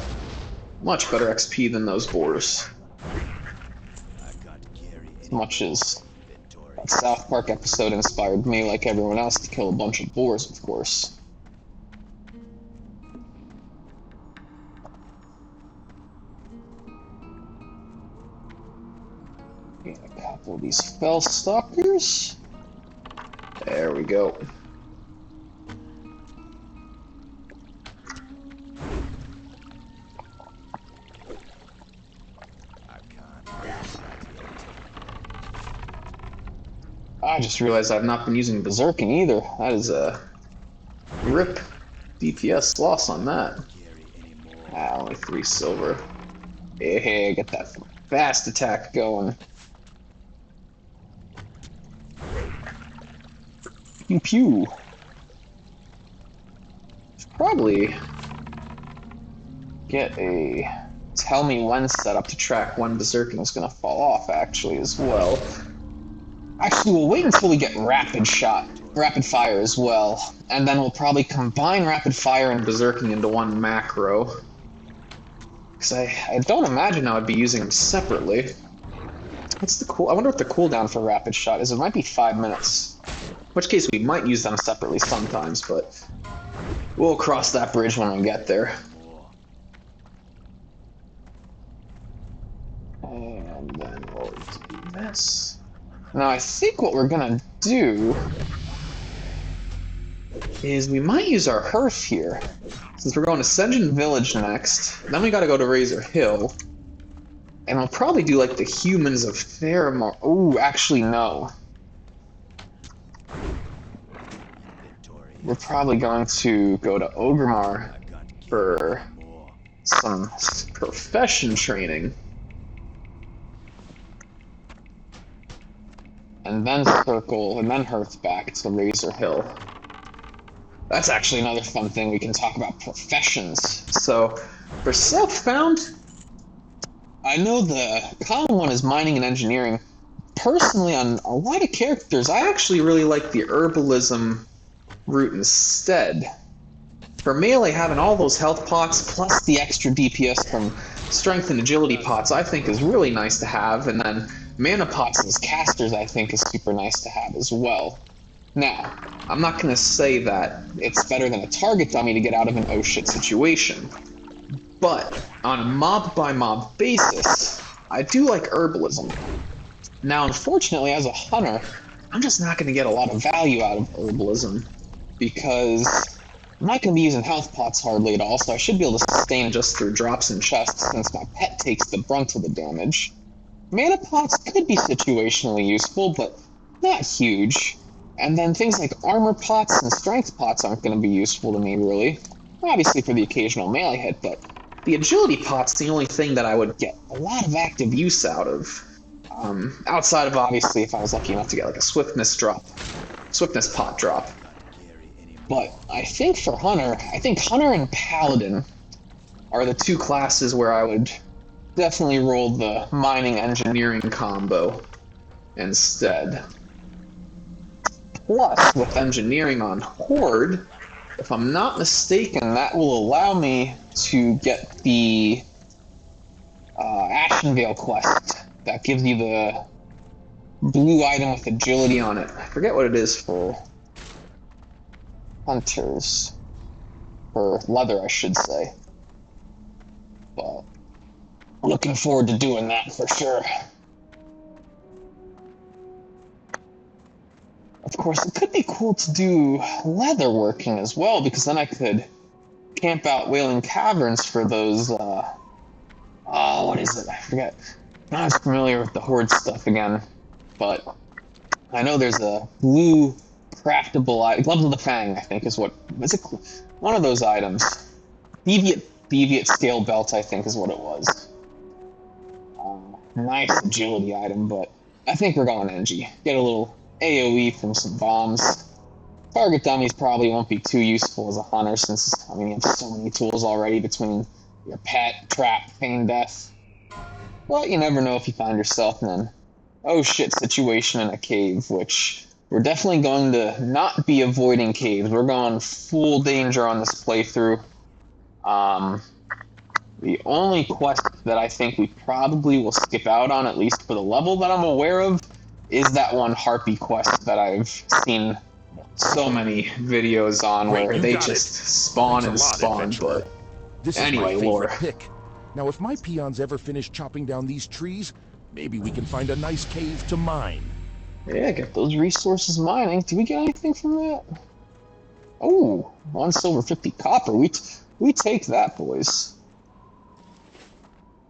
Much better XP than those boars. As much as that South Park episode inspired me, like everyone else, to kill a bunch of boars, of course. All these fell stalkers. There we go. I just realized I've not been using Berserking either. That is a rip DPS loss on that. Ah, only 3 silver. Hey, get that fast attack going. Pew pew. Probably get a tell me when setup to track when Berserking is going to fall off, actually, as well. Actually, we'll wait until we get Rapid Fire as well, and then we'll probably combine Rapid Fire and Berserking into one macro. Because I don't imagine I would be using them separately. What's the I wonder what the cooldown for Rapid Shot is. It might be 5 minutes. In which case we might use them separately sometimes, but we'll cross that bridge when we get there. And then we'll do this. Now I think what we're gonna do is we might use our Hearth here. Since we're going to Sen'jin Village next, then we gotta go to Razor Hill. And we'll probably do like the humans of Theramar. Oh, actually no. We're probably going to go to Ogremar for some profession training. And then circle, and then Hearth back to Razor Hill. That's actually another fun thing we can talk about, professions. So, for self-found, I know the common one is mining and engineering. Personally, on a lot of characters, I actually really like the herbalism route instead. For melee, having all those health pots, plus the extra DPS from strength and agility pots, I think is really nice to have, and then mana pots as casters, I think, is super nice to have as well. Now, I'm not going to say that it's better than a target dummy to get out of an oh shit situation, but on a mob-by-mob basis, I do like herbalism. Now, unfortunately, as a hunter, I'm just not going to get a lot of value out of herbalism, because I'm not going to be using health pots hardly at all, so I should be able to sustain just through drops and chests, since my pet takes the brunt of the damage. Mana pots could be situationally useful, but not huge. And then things like armor pots and strength pots aren't going to be useful to me, really. Obviously for the occasional melee hit, but the agility pot's the only thing that I would get a lot of active use out of. Outside of, obviously, if I was lucky enough to get like a swiftness pot drop. But I think for Hunter, Hunter and Paladin are the two classes where I would definitely roll the mining engineering combo instead. Plus, with engineering on Horde, if I'm not mistaken, that will allow me to get the Ashenvale quest. That gives you the blue item with agility on it. I forget what it is for hunters. For leather, I should say. But looking forward to doing that for sure. Of course, it could be cool to do leather working as well, because then I could camp out Wailing Caverns for those, what is it? I forget. I'm not as familiar with the Horde stuff again, but I know there's a blue craftable item. Gloves of the Fang, I think, is what... Is it one of those items? Deviate Scale Belt, I think, is what it was. Nice agility item, but I think we're going NG. Get a little AoE from some bombs. Target dummies probably won't be too useful as a hunter, since, I mean, you have so many tools already between your pet, trap, feign death. But you never know if you find yourself in an oh shit situation in a cave, which we're definitely going to not be avoiding caves. We're going full danger on this playthrough. The only quest that I think we probably will skip out on, at least for the level that I'm aware of, is that one Harpy quest that I've seen so many videos on, where they just spawn and spawn. But this anyway, is my lore. favorite pick. Now, if my peons ever finish chopping down these trees, Maybe we can find a nice cave to mine. Yeah, get those resources mining. Do we get anything from that? Oh, 1 silver, 50 copper. We take that, boys.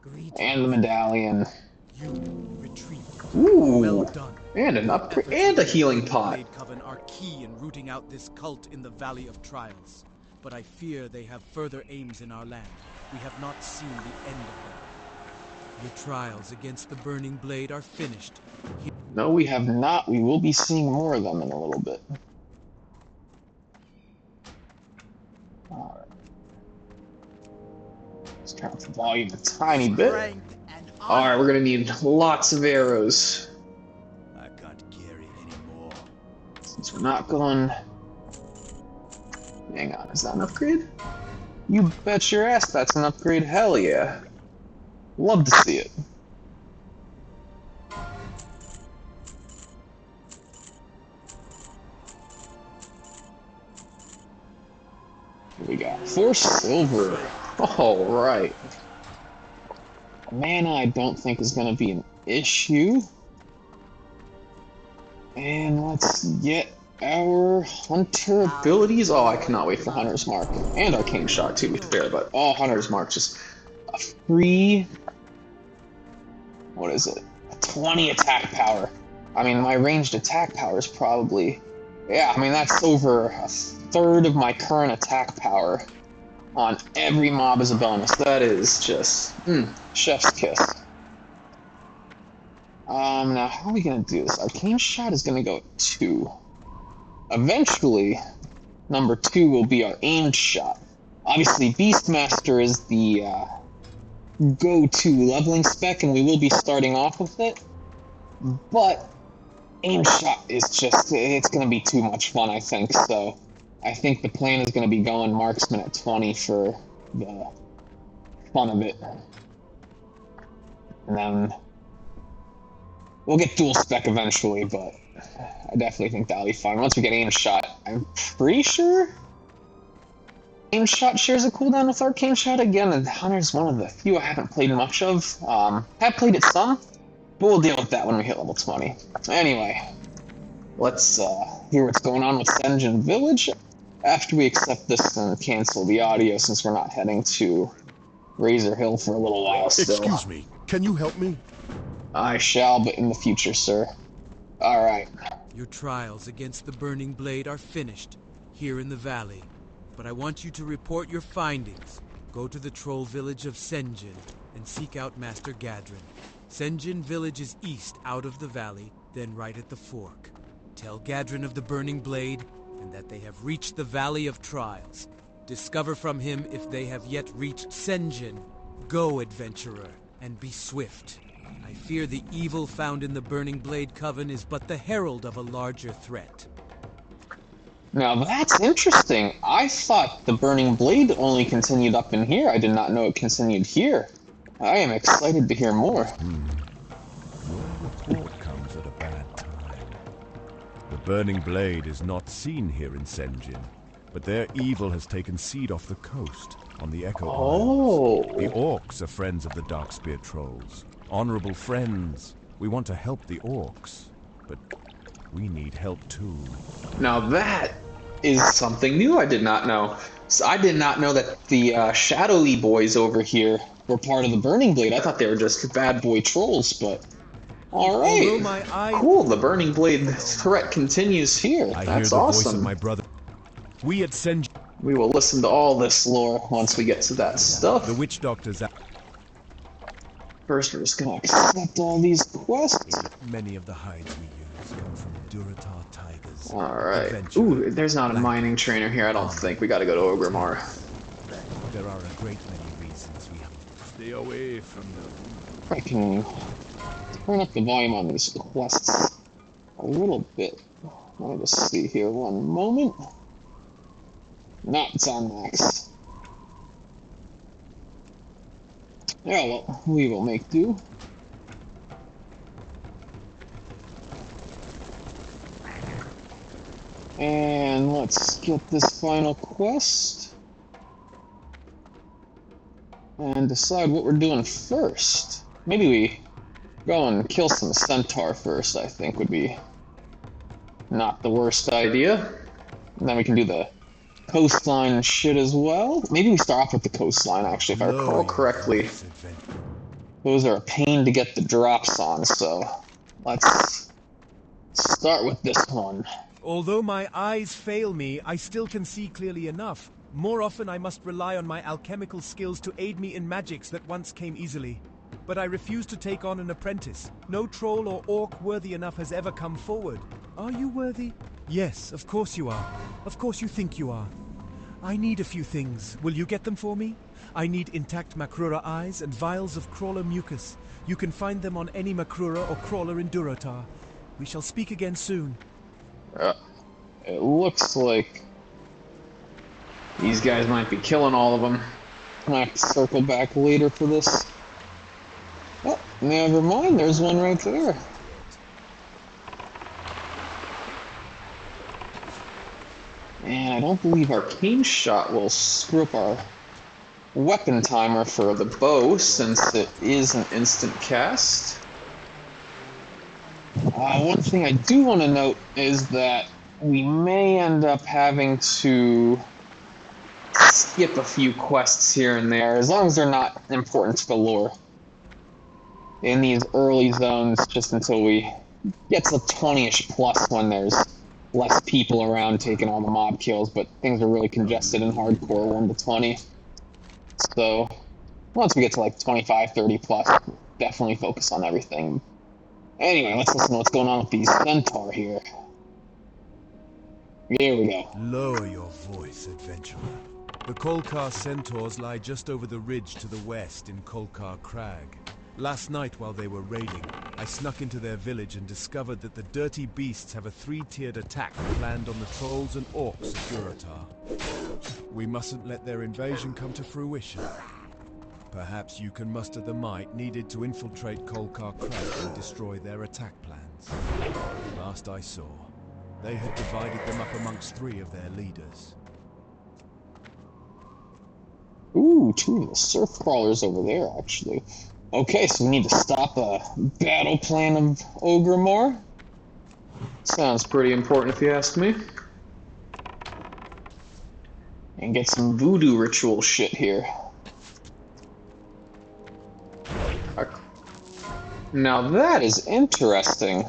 Greetings. And the medallion. You retreat. Ooh, Well done. and an Your upgrade efforts and a within the healing Burning pot. Blade Coven are key in rooting out this cult in the Valley of Trials. But I fear they have further aims in our land. We have not seen the end of them. Your trials against the Burning Blade are finished. No, we have not. We will be seeing more of them in a little bit. Alright. Let's turn up the volume a tiny bit. Strength and Alright, we're gonna need lots of arrows. I can't carry anymore. Since we're not going... Hang on, is that an upgrade? You bet your ass that's an upgrade, hell yeah. Love to see it. We got 4 silver. Alright. Mana I don't think is going to be an issue. And let's get our hunter abilities. Oh, I cannot wait for Hunter's Mark. And Arcane Shot to be fair, but oh, Hunter's Mark just a free... What is it? A 20 attack power. I mean, my ranged attack power is probably... Yeah, I mean, that's over a third of my current attack power on every mob as a bonus. That is just... chef's kiss. Now, how are we going to do this? Arcane Shot is going to go at 2. Eventually, number 2 will be our aimed shot. Obviously, Beastmaster is the go-to leveling spec, and we will be starting off with it. But aimed shot is just, it's going to be too much fun, I think. So I think the plan is going to be going marksman at 20 for the fun of it. And then we'll get dual spec eventually, but I definitely think that'll be fun. Once we get aim shot, I'm pretty sure aim shot shares a cooldown with arcane shot again, and Hunter's one of the few I haven't played much of. Have played it some, but we'll deal with that when we hit level 20. Anyway, let's hear what's going on with Senjin Village after we accept this and cancel the audio since we're not heading to Razor Hill for a little while still. Excuse me, can you help me? I shall, but in the future, sir. Alright. Your trials against the Burning Blade are finished here in the valley. But I want you to report your findings. Go to the troll village of Senjin and seek out Master Gadrin. Senjin village is east out of the valley, then right at the fork. Tell Gadrin of the Burning Blade and that they have reached the Valley of Trials. Discover from him if they have yet reached Senjin. Go, adventurer, and be swift. I fear the evil found in the Burning Blade Coven is but the herald of a larger threat. Now that's interesting. I thought the Burning Blade only continued up in here. I did not know it continued here. I am excited to hear more. Your report comes at a bad time. The Burning Blade is not seen here in Senjin, but their evil has taken seed off the coast, on the Echo Isles. The orcs are friends of the Darkspear trolls. Honorable friends. We want to help the orcs, but we need help too. Now that is something new I did not know. So I did not know that the shadowy boys over here were part of the Burning Blade. I thought they were just bad boy trolls, but... Alright. Cool, the Burning Blade threat continues here. I That's hear the awesome. voice of my brother. We at Senjin... We will listen to all this lore once we get to that stuff. The witch doctors... First, we're just gonna accept all these quests. Many of the hides we use come from Duratar tigers. Alright. Ooh, there's not a mining trainer here, I don't think. We gotta go to Ogrimmar. There are a great many reasons we have to stay away from them. I can turn up the volume on these quests a little bit. Let me just see here one moment. No, it's on max. Yeah, well, we will make do. And let's get this final quest. And decide what we're doing first. Maybe we Go and kill some centaur first, I think would be not the worst idea. And then we can do the coastline shit as well. Maybe we start off with the coastline, actually, if I recall correctly. Those are a pain to get the drops on, so let's start with this one. Although my eyes fail me, I still can see clearly enough. More often I must rely on my alchemical skills to aid me in magics that once came easily. But I refuse to take on an apprentice. No troll or orc worthy enough has ever come forward. Are you worthy? Yes, of course you are. Of course you think you are. I need a few things. Will you get them for me? I need intact Makrura eyes and vials of crawler mucus. You can find them on any Makrura or crawler in Durotar. We shall speak again soon. It looks like these guys might be killing all of them. I might have to circle back later for this. Oh, never mind, there's one right there. And I don't believe Arcane Shot will screw up our weapon timer for the bow, since it is an instant cast. One thing I do want to note is that we may end up having to skip a few quests here and there, as long as they're not important to the lore. In these early zones, just until we get to 20-ish plus when there's less people around taking all the mob kills, but things are really congested in hardcore 1 to 20. So, once we get to like 25, 30 plus, definitely focus on everything. Anyway, let's listen to what's going on with these centaur here. Here we go. Lower your voice, adventurer. The Kolkar centaurs lie just over the ridge to the west in Kolkar Crag. Last night, while they were raiding, I snuck into their village and discovered that the dirty beasts have a 3-tiered attack planned on the trolls and orcs of Durotar. We mustn't let their invasion come to fruition. Perhaps you can muster the might needed to infiltrate Kolkar Crag and destroy their attack plans. Last I saw, they had divided them up amongst 3 of their leaders. Ooh, 2 of the surf crawlers over there, actually. Okay, so we need to stop a battle plan of Ogrimmar. Sounds pretty important if you ask me. And get some voodoo ritual shit here. Now that is interesting.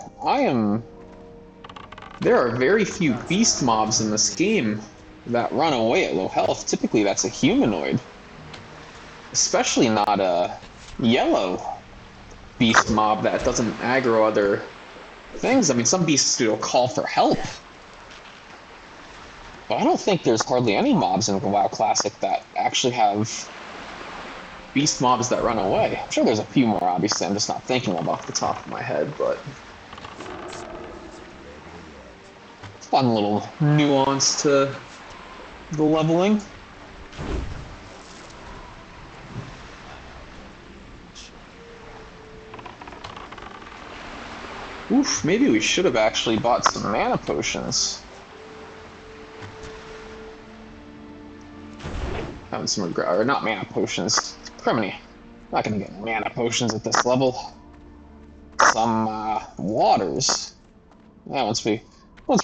There are very few beast mobs in this game that run away at low health. Typically that's a humanoid. Especially not a yellow beast mob that doesn't aggro other things. I mean, some beasts will call for help. But I don't think there's hardly any mobs in the WoW Classic that actually have beast mobs that run away. I'm sure there's a few more, obviously. I'm just not thinking of off the top of my head, but fun little nuance to the leveling. Oof, maybe we should have actually bought some mana potions. Having some regret, or not mana potions. Criminy. Not gonna get mana potions at this level. Some waters. Yeah, once we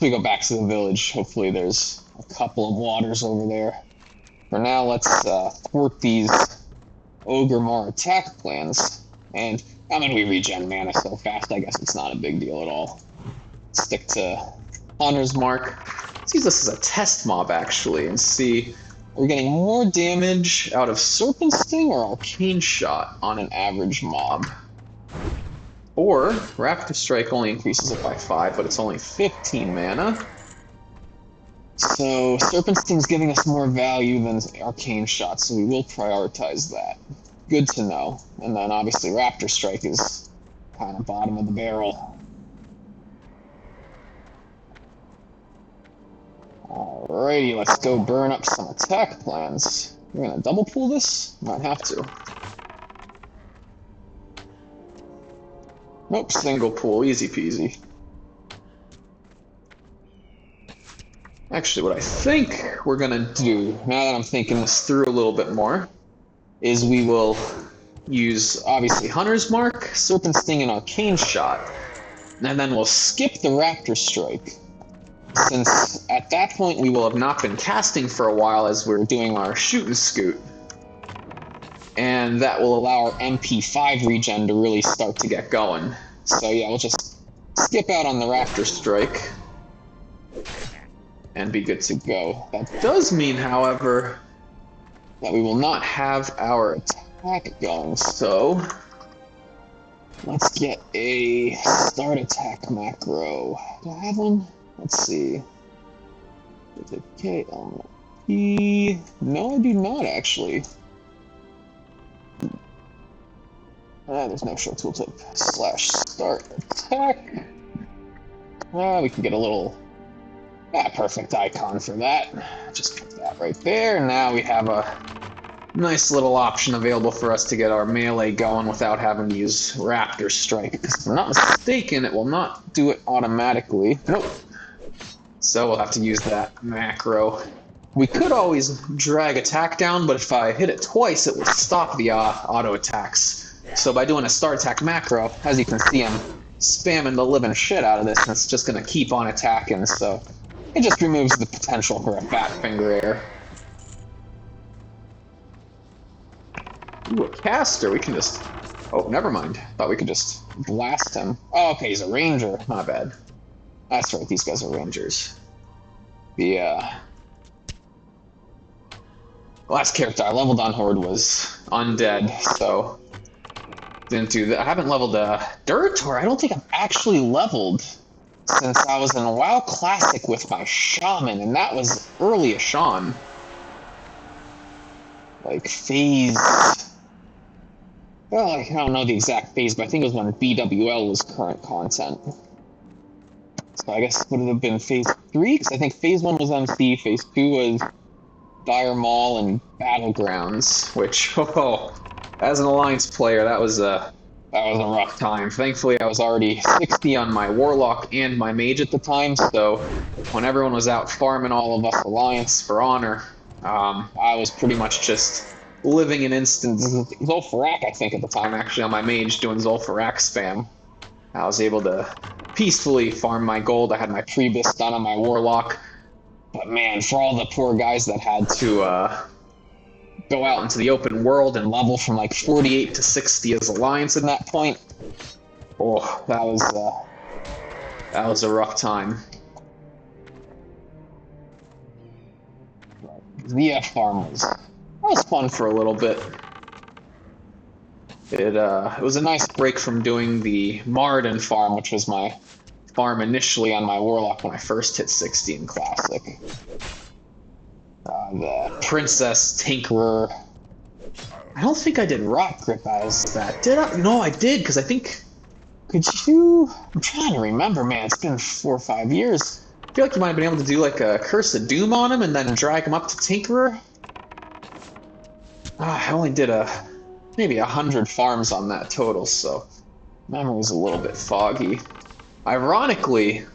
go back to the village, hopefully there's a couple of waters over there. For now, let's thwart these Ogrimmar attack plans. And I mean, we regen mana so fast, I guess it's not a big deal at all. Stick to Hunter's Mark. Let's use this as a test mob, actually, and see, we're getting more damage out of Serpent Sting or Arcane Shot on an average mob. Or, Raptor Strike only increases it by 5, but it's only 15 mana. So, Serpent Sting's giving us more value than Arcane Shot, so we will prioritize that. Good to know. And then, obviously, Raptor Strike is kind of bottom of the barrel. Alrighty, let's go burn up some attack plans. We're gonna double pull this? Might have to. Nope, single pull, easy peasy. Actually, what I think we're gonna do, now that I'm thinking this through a little bit more, is we will use, obviously, Hunter's Mark, Serpent Sting, and Arcane Shot. And then we'll skip the Raptor Strike, since at that point we will have not been casting for a while as we're doing our shoot and scoot. And that will allow our MP5 regen to really start to get going. So yeah, we'll just skip out on the Raptor Strike and be good to go. That does mean, however, that we will not have our attack going, so let's get a start attack macro. Do I have one? Let's see. Okay, no, I do not actually. There's no show tooltip. / start attack. We can get a little perfect icon for that. Just put that right there. Now we have a nice little option available for us to get our melee going without having to use Raptor Strike. Because if I'm not mistaken, it will not do it automatically. Nope. So we'll have to use that macro. We could always drag attack down, but if I hit it twice, it will stop the auto attacks. So by doing a start attack macro, as you can see, I'm spamming the living shit out of this, and it's just going to keep on attacking, so it just removes the potential for a fat finger air. Ooh, a caster. We can just... Oh, never mind. Thought we could just blast him. Oh, okay, he's a ranger. Not bad. That's right, these guys are rangers. The last character I leveled on Horde was Undead, so didn't do that. I haven't leveled Dirt, or I don't think I've actually leveled since I was in WoW Classic with my Shaman, and that was early Ashawn. Like phase... Well, I don't know the exact phase, but I think it was when BWL was current content. So I guess it would have been phase 3, because I think phase 1 was MC, phase 2 was Dire Maul and Battlegrounds, which, as an Alliance player, that was a rough time. Thankfully, I was already 60 on my Warlock and my Mage at the time, so when everyone was out farming all of us Alliance for honor, I was pretty much just living in instant Zul'Farrak, I think, at the time, actually, on my Mage, doing Zul'Farrak spam. I was able to peacefully farm my gold. I had my Prebis done on my Warlock. But man, for all the poor guys that had to go out into the open world and level from like 48 to 60 as Alliance in that point, oh, that was a rough time. The farm was fun for a little bit. It was a nice break from doing the Marden farm, which was my farm initially on my Warlock when I first hit 60 in Classic. The Princess Tinkerer. I don't think I did Rock Grip as that. Did I? No, I did, because I think... Could you... I'm trying to remember, man. It's been 4 or 5 years. I feel like you might have been able to do like a Curse of Doom on him and then drag him up to Tinkerer. I only did maybe 100 farms on that total, so memory's a little bit foggy. Ironically,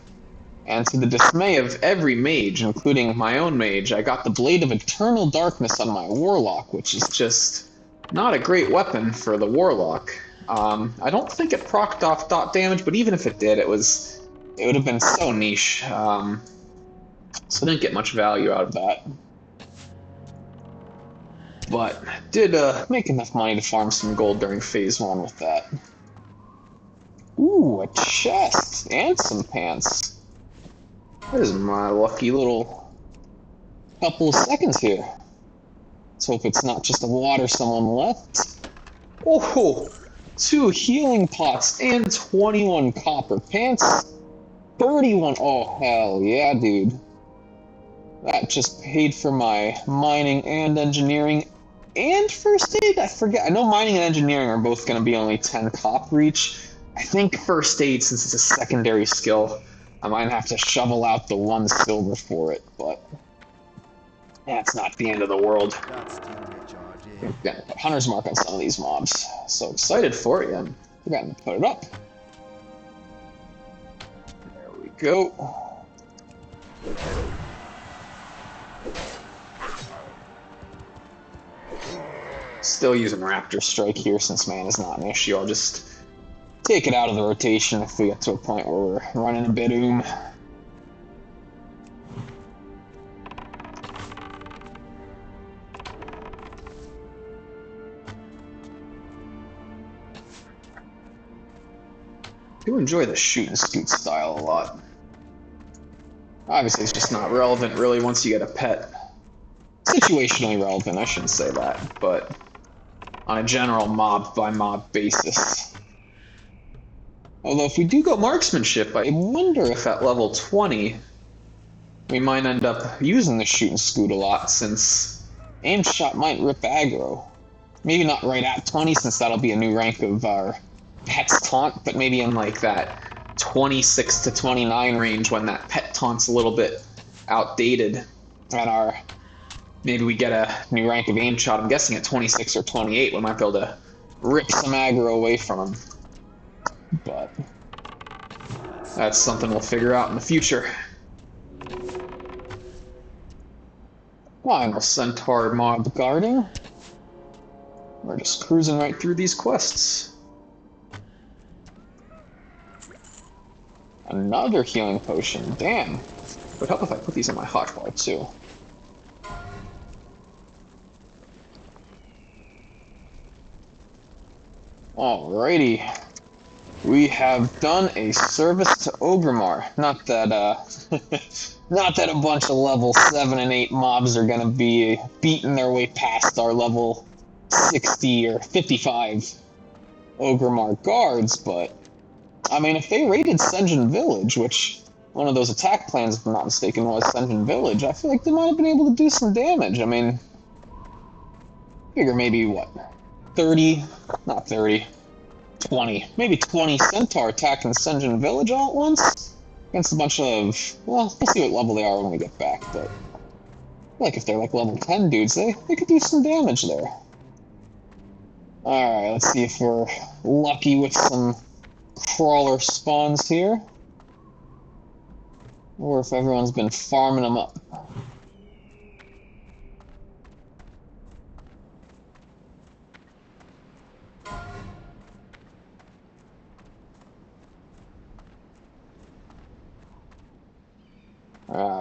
and to the dismay of every mage, including my own mage, I got the Blade of Eternal Darkness on my Warlock, which is just not a great weapon for the Warlock. I don't think it procced off dot damage, but even if it did, it would have been so niche. So I didn't get much value out of that. But did make enough money to farm some gold during phase 1 with that. Ooh, a chest and some pants. That is my lucky little couple of seconds here. Let's hope it's not just a water someone left. Oh, 2 healing pots and 21 copper pants. 31. Oh, hell yeah, dude. That just paid for my mining and engineering and first aid. I forget. I know mining and engineering are both going to be only 10 copper each. I think first aid, since it's a secondary skill, I might have to shovel out the 1 silver for it, but that's not the end of the world. I'm gonna put Hunter's Mark on some of these mobs. So excited for it, I'm forgetting to put it up. There we go. Still using Raptor Strike here since mana is not an issue. I'll just take it out of the rotation if we get to a point where we're running a bit I do enjoy the shoot and scoot style a lot. Obviously, it's just not relevant really once you get a pet. Situationally relevant, I shouldn't say that, but on a general mob by mob basis. Although if we do go marksmanship, I wonder if at level 20 we might end up using the shoot and scoot a lot, since aim shot might rip aggro. Maybe not right at 20, since that'll be a new rank of our pet's taunt, but maybe in like that 26 to 29 range when that pet taunt's a little bit outdated, and maybe we get a new rank of aim shot. I'm guessing at 26 or 28 we might be able to rip some aggro away from him. But that's something we'll figure out in the future. Final Centaur mob guarding. We're just cruising right through these quests. Another healing potion. Damn. It would help if I put these in my hotbar too. Alrighty. We have done a service to Ogremar. Not that not that a bunch of level 7 and 8 mobs are gonna be beating their way past our level 60 or 55 Ogremar guards, but I mean, if they raided Senjin Village, which one of those attack plans, if I'm not mistaken, was Senjin Village, I feel like they might have been able to do some damage. I mean, figure maybe, what, 30, not 30, 20, maybe 20 Centaur attacking Senjin Village all at once? Against a bunch of, well, we'll see what level they are when we get back, but like if they're like level 10 dudes, they could do some damage there. Alright, let's see if we're lucky with some crawler spawns here, or if everyone's been farming them up.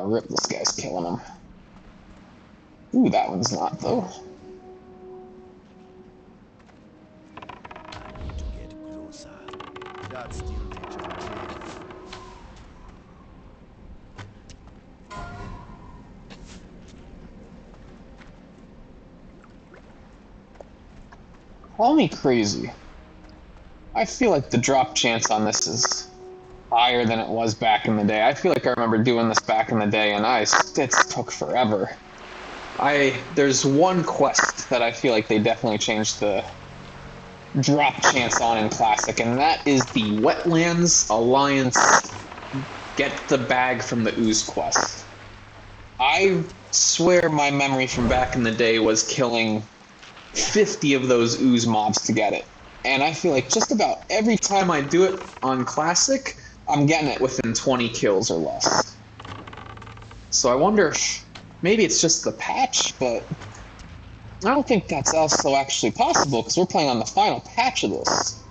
Rip, this guy's killing him. Ooh, that one's not, though. Get closer. That still teaches a trick. Call me crazy. I feel like the drop chance on this is higher than it was back in the day. I feel like I remember doing this back in the day, and it took forever. There's one quest that I feel like they definitely changed the drop chance on in Classic, and that is the Wetlands Alliance Get the Bag from the Ooze quest. I swear my memory from back in the day was killing 50 of those Ooze mobs to get it. And I feel like just about every time I do it on Classic, I'm getting it within 20 kills or less. So I wonder if maybe it's just the patch, but I don't think that's also actually possible, because we're playing on the final patch of this.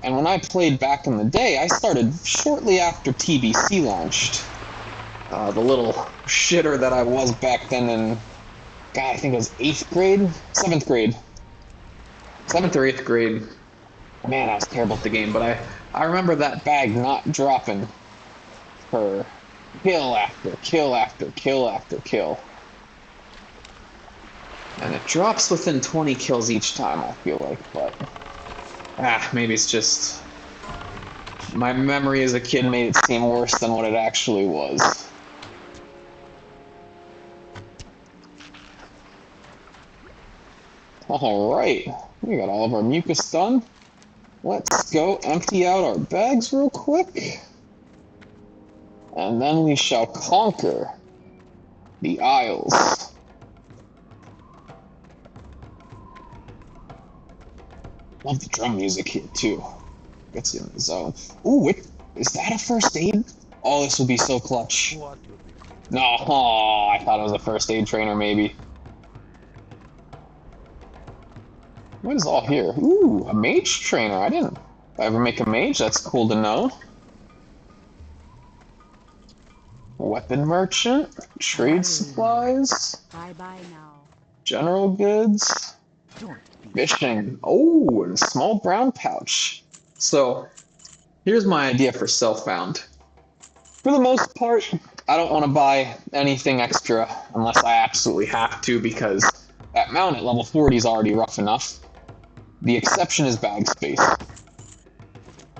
And when I played back in the day, I started shortly after TBC launched. The little shitter that I was back then in, God, I think it was 8th grade? 7th grade. 7th or 8th grade. Man, I was terrible at the game, but I remember that bag not dropping for kill after kill after kill after kill. And it drops within 20 kills each time, I feel like, but maybe it's just my memory as a kid made it seem worse than what it actually was. Alright, we got all of our mucus done. Let's go empty out our bags real quick. And then we shall conquer the Isles. Love the drum music here too. Gets you in the zone. Ooh, wait, is that a first aid? Oh, this would be so clutch. No, I thought it was a first aid trainer maybe. What is all here? Ooh, a mage trainer. I didn't ever make a mage. That's cool to know. Weapon merchant, trade supplies, Bye-bye now. general goods, fishing. Oh, and a small brown pouch. So, here's my idea for self-found. For the most part, I don't want to buy anything extra unless I absolutely have to, because that mount at level 40 is already rough enough. The exception is bag space.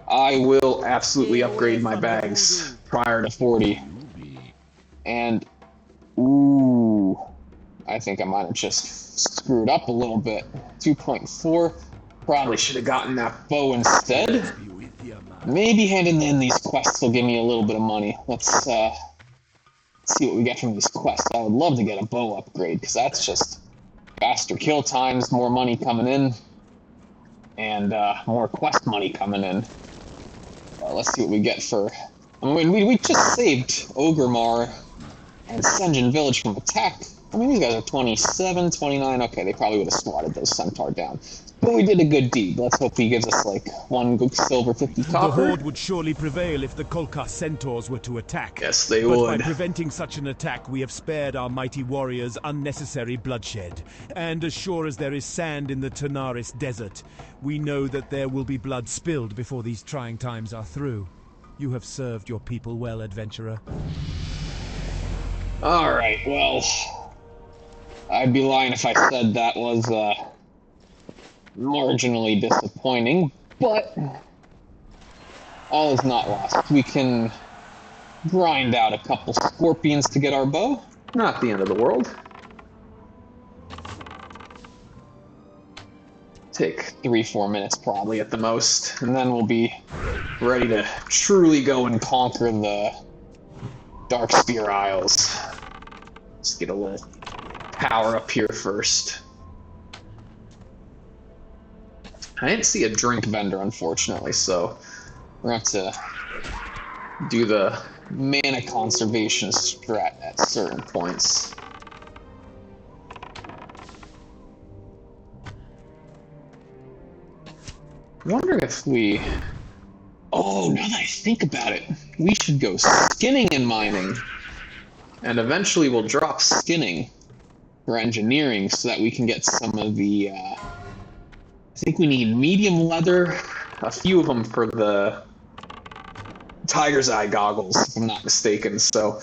I will absolutely upgrade my bags prior to 40. And, ooh, I think I might have just screwed up a little bit. 2.4, probably should have gotten that bow instead. Maybe handing in these quests will give me a little bit of money. Let's see what we get from these quests. I would love to get a bow upgrade, because that's just faster kill times, more money coming in, and more quest money coming in. Let's see what we get for... I mean, we just saved Ogremar and Senjin Village from attack. I mean, these guys are 27, 29. Okay, they probably would have swatted those Centaur down. But we did a good deed. Let's hope he gives us, like, 1 silver, 50 The copper. Horde would surely prevail if the Kolkar Centaurs were to attack. Yes, they But would. by preventing such an attack, we have spared our mighty warriors unnecessary bloodshed. And as sure as there is sand in the Tanaris Desert, we know that there will be blood spilled before these trying times are through. You have served your people well, adventurer. Alright, well... I'd be lying if I said that was, marginally disappointing, but... all is not lost. We can grind out a couple scorpions to get our bow. Not the end of the world. Take 3-4 minutes probably at the most, and then we'll be ready to truly go and conquer the Darkspear Isles. Let's get a little power up here first. I didn't see a drink vendor, unfortunately, so we're gonna have to do the mana conservation strat at certain points. I wonder if we... Oh, now that I think about it, we should go skinning and mining. And eventually we'll drop skinning for engineering so that we can get some of the... I think we need medium leather, a few of them for the tiger's eye goggles, if I'm not mistaken. So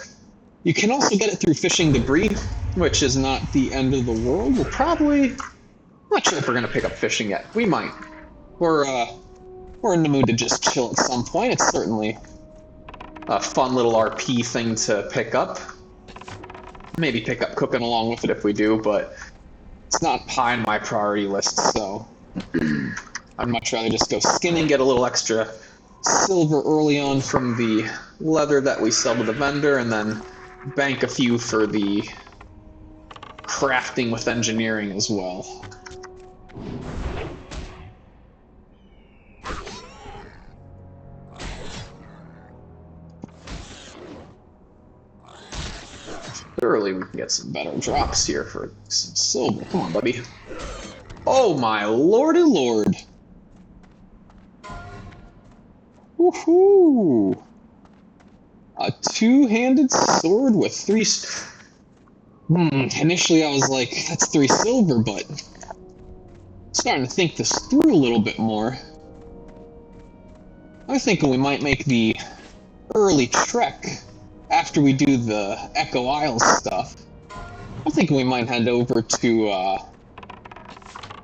you can also get it through fishing debris, which is not the end of the world. We'll probably... I'm not sure if we're going to pick up fishing yet. We might. We're in the mood to just chill at some point. It's certainly a fun little RP thing to pick up. Maybe pick up cooking along with it if we do, but it's not high on my priority list, so I'd much rather just go skinning, get a little extra silver early on from the leather that we sell to the vendor, and then bank a few for the crafting with engineering as well. Surely we can get some better drops here for some silver. Come on, buddy. Oh my lordy lord. Woohoo! A two-handed sword with 3... Initially I was like, that's 3 silver, but... starting to think this through a little bit more. I was thinking we might make the early trek after we do the Echo Isles stuff. I'm thinking we might head over to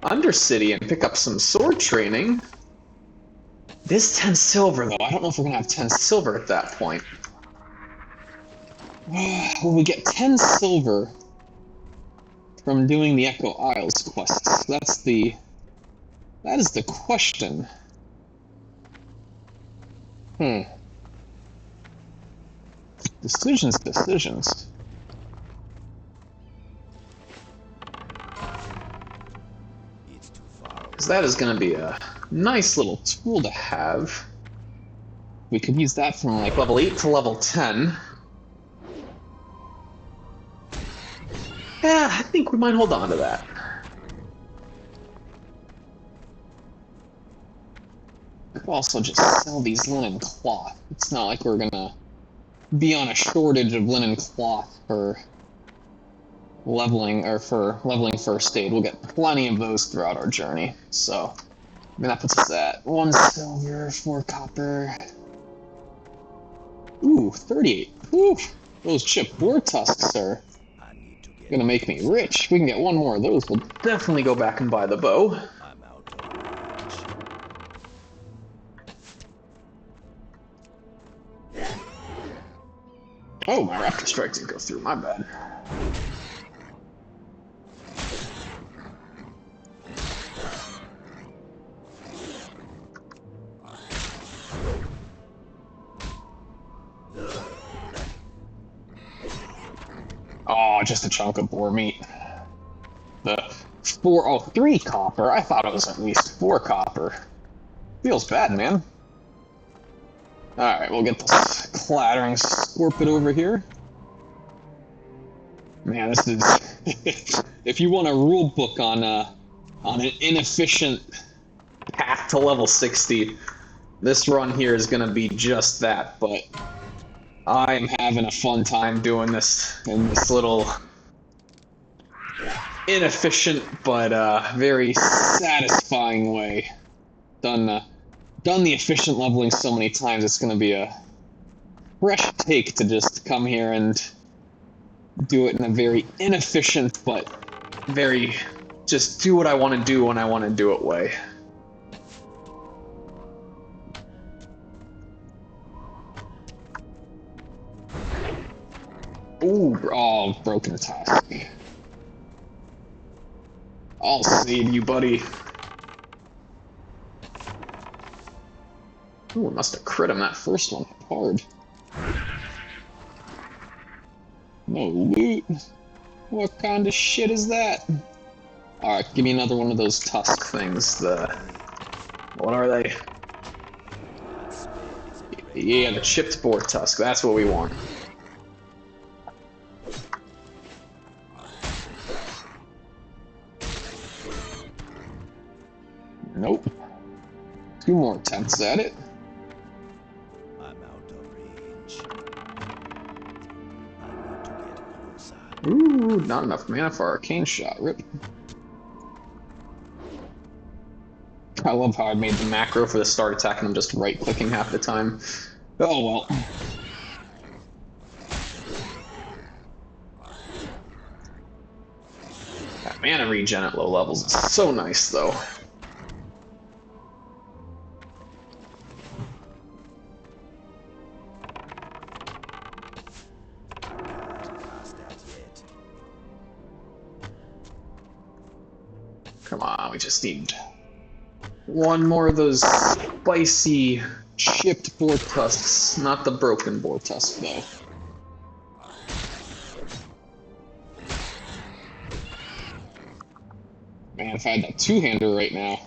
Undercity and pick up some sword training. It is 10 silver though. I don't know if we're gonna have 10 silver at that point. Will we get 10 silver from doing the Echo Isles quests? That is the question. Decisions. Because that is going to be a nice little tool to have. We could use that from like level 8 to level 10. Yeah, I think we might hold on to that. also just sell these linen cloth. It's not like we're gonna be on a shortage of linen cloth for leveling first aid. We'll get plenty of those throughout our journey. So, I mean, that puts us at 1 silver, 4 copper. Ooh, 38. Ooh, those chipped boar tusks are gonna make me rich. If we can get one more of those, we'll definitely go back and buy the bow. I'm out of reach. Oh, my raptor strike didn't go through. My bad. Oh, just a chunk of boar meat. The 3 copper. I thought it was at least 4 copper. Feels bad, man. Alright, we'll get this clattering scorpion over here. Man, this is... if you want a rule book on an inefficient path to level 60, this run here is gonna be just that, but I'm having a fun time doing this in this little inefficient but very satisfying way. Done the efficient leveling so many times, it's gonna be a fresh take to just come here and do it in a very inefficient but very just do what I want to do when I want to do it way. Ooh, oh, broken tusk. I'll save you, buddy. Ooh, I must have crit him that first one hard. No loot. What kind of shit is that? Alright, give me another one of those tusk things. What are they? Yeah, the chipped boar tusk. That's what we want. Nope. 2 more attempts at it. I'm out of reach. I need to get closer. Ooh, not enough mana for arcane shot. Rip. I love how I made the macro for the start attack and I'm just right-clicking half the time. Oh well. That mana regen at low levels is so nice, though. Come on, we just need one more of those spicy chipped boar tusks. Not the broken boar tusk, though. Man, if I had that two-hander right now.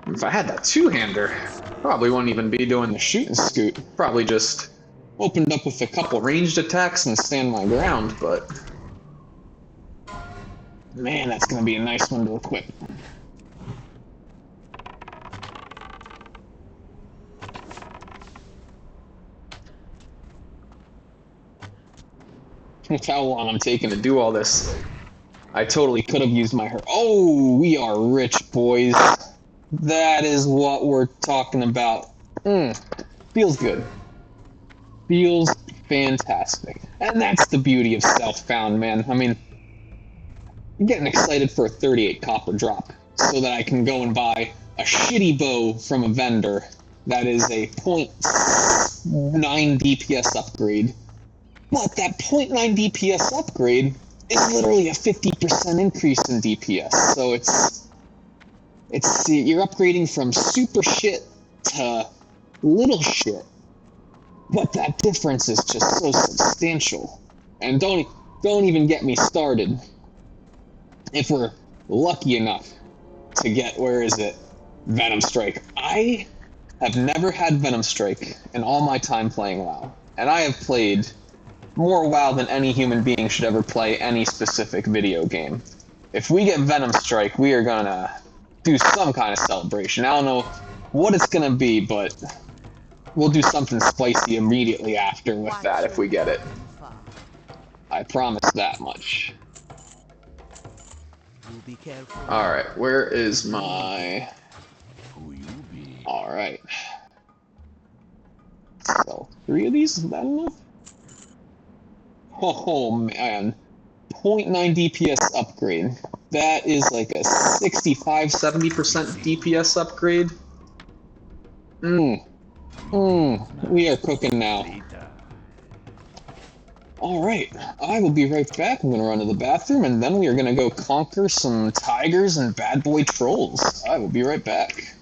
If I had that two-hander, probably wouldn't even be doing the shoot and scoot. Probably just opened up with a couple ranged attacks and stand my ground, but... Man, that's gonna be a nice one to equip. Look how long I'm taking to do all this. I totally could have used my her. Oh, we are rich, boys. That is what we're talking about. Feels good. Feels fantastic. And that's the beauty of self-found, man. I mean, I'm getting excited for a 38 copper drop so that I can go and buy a shitty bow from a vendor that is a 0.9 DPS upgrade. But that 0.9 DPS upgrade is literally a 50% increase in DPS. So you're upgrading from super shit to little shit. But that difference is just so substantial. And don't even get me started. If we're lucky enough to get, where is it? Venom Strike. I have never had Venom Strike in all my time playing WoW. And I have played more WoW than any human being should ever play any specific video game. If we get Venom Strike, we are gonna do some kind of celebration. I don't know what it's gonna be, but we'll do something spicy immediately after with Watch that if your we get it. fall. I promise that much. You'll be careful. Alright, where is my... Who you be? Alright. So, 3 of these, is that enough? Oh man. 0.9 DPS upgrade. That is like a 65-70% DPS upgrade. We are cooking now. Alright, I will be right back. I'm gonna run to the bathroom and then we are gonna go conquer some tigers and bad boy trolls. I will be right back.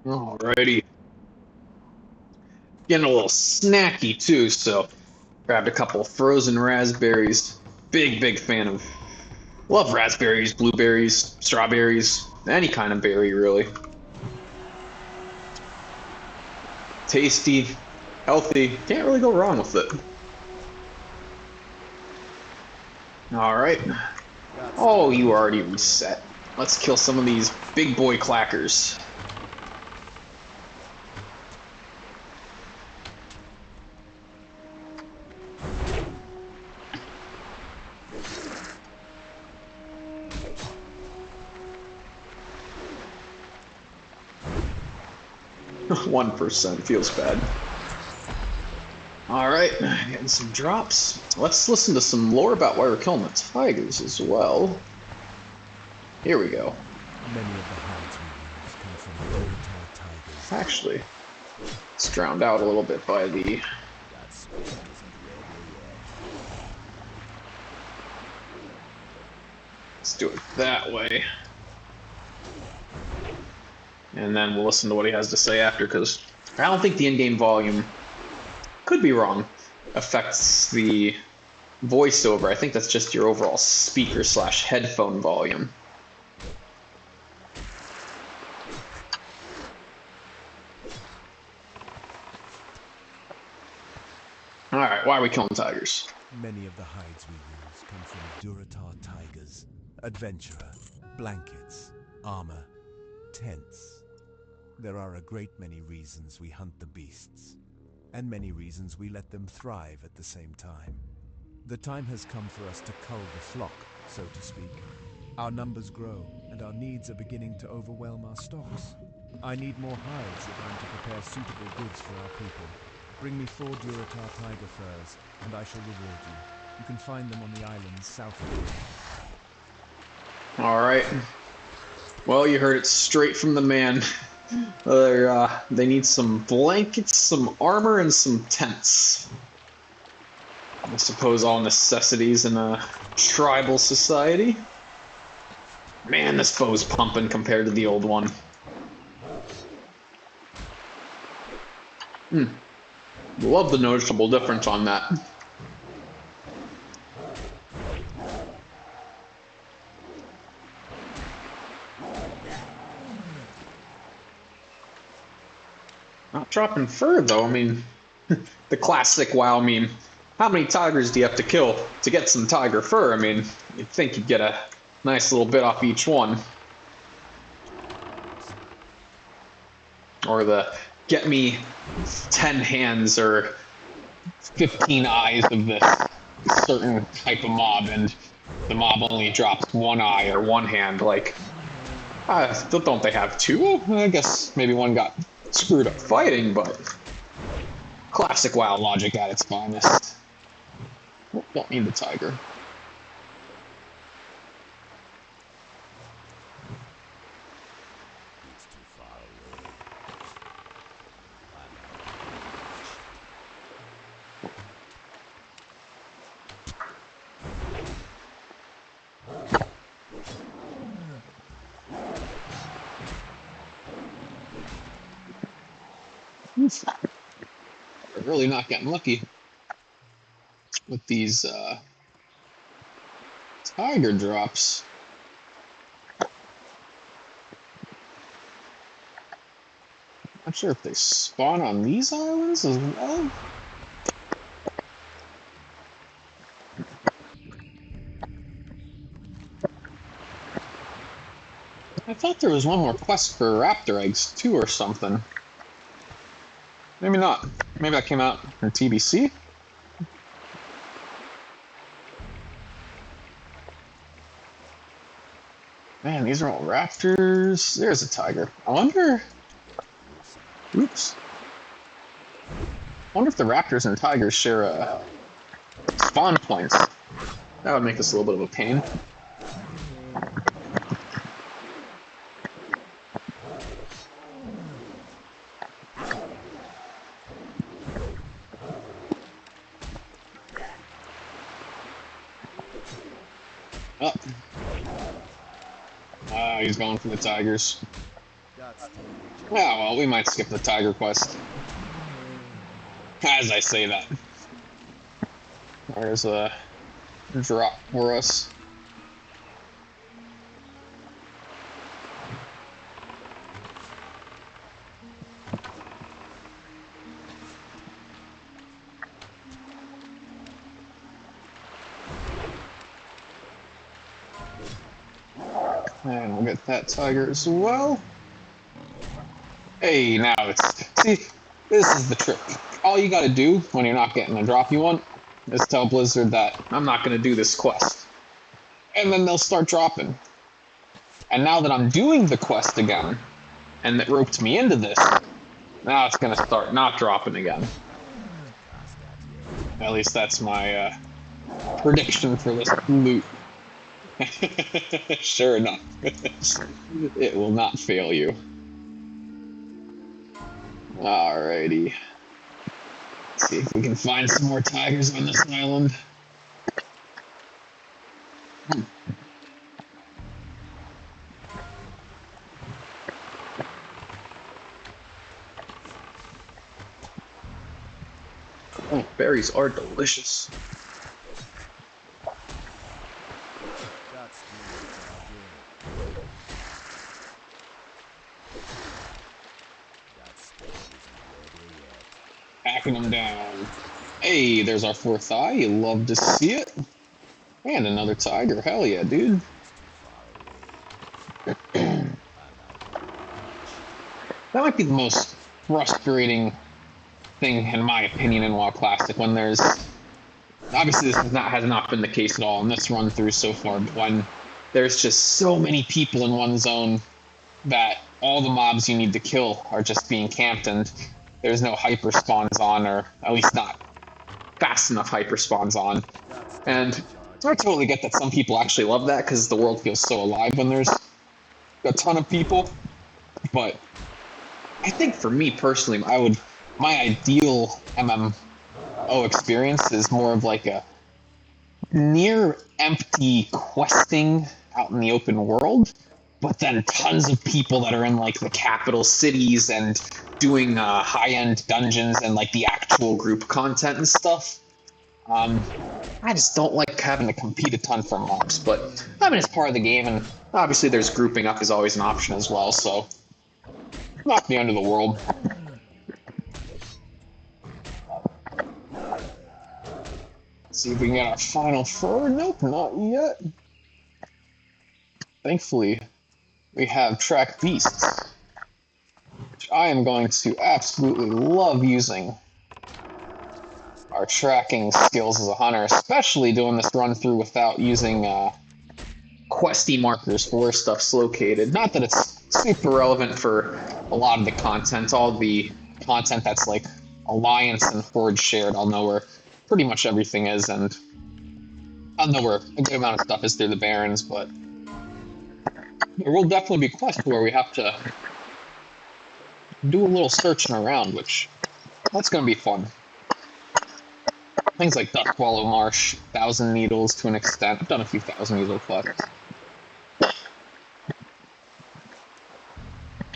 Alrighty. Getting a little snacky too, so grabbed a couple frozen raspberries. Big fan of. Love raspberries, blueberries, strawberries, any kind of berry really. Tasty, healthy, can't really go wrong with it. Alright. Oh, you already reset. Let's kill some of these big boy clackers. One percent feels bad. Alright, getting some drops. Let's listen to some lore about why we're killing the tigers as well. Here we go. Many of the hides we use come from volatile tigers. Actually, it's drowned out a little bit by the... Let's do it that way. And then we'll listen to what he has to say after, because I don't think the in-game volume, could be wrong, affects the voiceover. I think that's just your overall speaker / headphone volume. Alright, why are we killing tigers? Many of the hides we use come from Duratar tigers. Adventurer, blankets, armor, tents. There are a great many reasons we hunt the beasts, and many reasons we let them thrive at the same time. The time has come for us to cull the flock, so to speak. Our numbers grow, and our needs are beginning to overwhelm our stocks. I need more hides if I'm to prepare suitable goods for our people. Bring me 4 Duratar tiger furs, and I shall reward you. You can find them on the islands south of here. Alright. Well, you heard it straight from the man. They need some blankets, some armor, and some tents. I suppose all necessities in a tribal society. Man, this bow's pumping compared to the old one. Love the noticeable difference on that. Not dropping fur though. I mean, the classic WoW meme. How many tigers do you have to kill to get some tiger fur? I mean, you'd think you'd get a nice little bit off each one. Or the get me 10 hands or 15 eyes of this certain type of mob, and the mob only drops one eye or one hand. Like, don't they have two? I guess maybe one got screwed up fighting, but classic WoW logic at its finest. Don't need the tiger. We're really not getting lucky with these tiger drops. Not sure if they spawn on these islands as well. I thought there was one more quest for raptor eggs too or something. Maybe not. Maybe that came out in TBC? Man, these are all raptors. There's a tiger. I wonder... Oops. I wonder if the raptors and tigers share a spawn points. That would make this a little bit of a pain. Oh. He's going for the tigers. Oh, well, we might skip the tiger quest. As I say that. There's a drop for us. And we'll get that tiger as well. Hey, now it's... See, this is the trick. All you gotta do when you're not getting the drop you want is tell Blizzard that I'm not gonna do this quest. And then they'll start dropping. And now that I'm doing the quest again, and that roped me into this, now it's gonna start not dropping again. At least that's my prediction for this loot. Sure enough, it will not fail you. Alrighty. Let's see if we can find some more tigers on this island. Oh, berries are delicious. Hacking them down. Hey, there's our fourth eye. You love to see it. And another tiger. Hell yeah, dude. That might be the most frustrating thing, in my opinion, in WoW Classic, when there's... Obviously, this has not been the case at all in this run through so far, but when there's just so many people in one zone that all the mobs you need to kill are just being camped, and there's no hyper spawns on, or at least not fast enough hyper spawns on. And I totally get that some people actually love that because the world feels so alive when there's a ton of people. But I think for me personally, my ideal MM experience is more of like a near empty questing out in the open world, but then tons of people that are in like the capital cities and doing high-end dungeons and like the actual group content and stuff. I just don't like having to compete a ton for mobs, but I mean it's part of the game, and obviously there's grouping up is always an option as well, so not the end of the world. Let's see if we can get our final fur. Nope, not yet. Thankfully, we have track beasts, which I am going to absolutely love using our tracking skills as a hunter, especially doing this run through without using questy markers for where stuff's located. Not that it's super relevant for a lot of the content. All the content that's like Alliance and Horde shared, I'll know where pretty much everything is, and I'll know where a good amount of stuff is through the Barrens, but there will definitely be quests where we have to do a little searching around, which that's going to be fun. Things like Duskwallow Marsh, Thousand Needles to an extent. I've done a few Thousand Needle quests.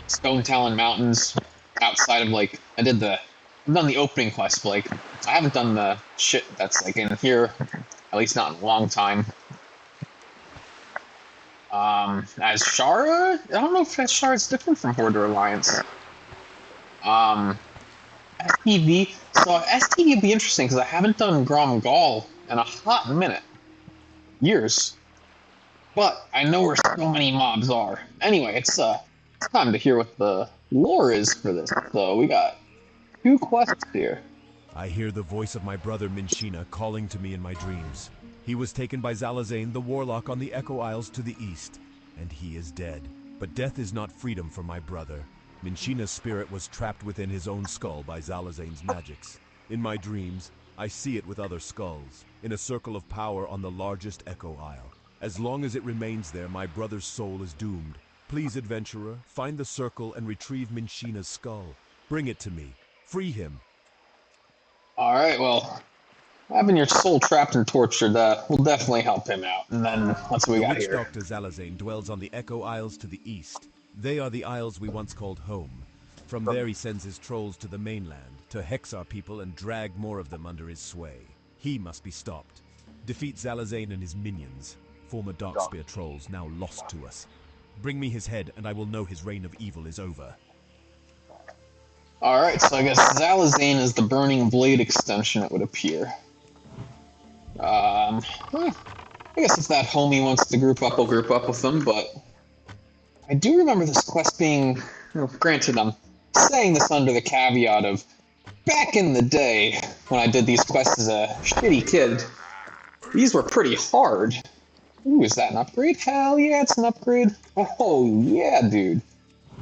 Stone Talon Mountains, outside of like, I've done the opening quest, but like, I haven't done the shit that's like in here, at least not in a long time. As Shara, I don't know if Shara is different from Horde or Alliance. STV, so STV would be interesting because I haven't done Grom Gaul in a hot minute. Years. But I know where so many mobs are. Anyway, it's time to hear what the lore is for this. So we got 2 quests here. I hear the voice of my brother Minshina calling to me in my dreams. He was taken by Zalazane, the warlock on the Echo Isles to the east, and he is dead. But death is not freedom for my brother. Minshina's spirit was trapped within his own skull by Zalazane's magics. In my dreams, I see it with other skulls, in a circle of power on the largest Echo Isle. As long as it remains there, my brother's soul is doomed. Please, adventurer, find the circle and retrieve Minshina's skull. Bring it to me. Free him. Alright, well, having your soul trapped and tortured will definitely help him out. And then, what's we The got witch here? doctor Zalazane dwells on the Echo Isles to the east. They are the isles we once called home. From there he sends his trolls to the mainland, to hex our people and drag more of them under his sway. He must be stopped. Defeat Zalazane and his minions, former Darkspear trolls now lost to us. Bring me his head and I will know his reign of evil is over. Alright, so I guess Zalazane is the Burning Blade extension, it would appear. I guess if that homie wants to group up, I'll group up with them, but I do remember this quest being, granted I'm saying this under the caveat of back in the day when I did these quests as a shitty kid, these were pretty hard. Ooh, is that an upgrade? Hell yeah, it's an upgrade. Oh yeah, dude.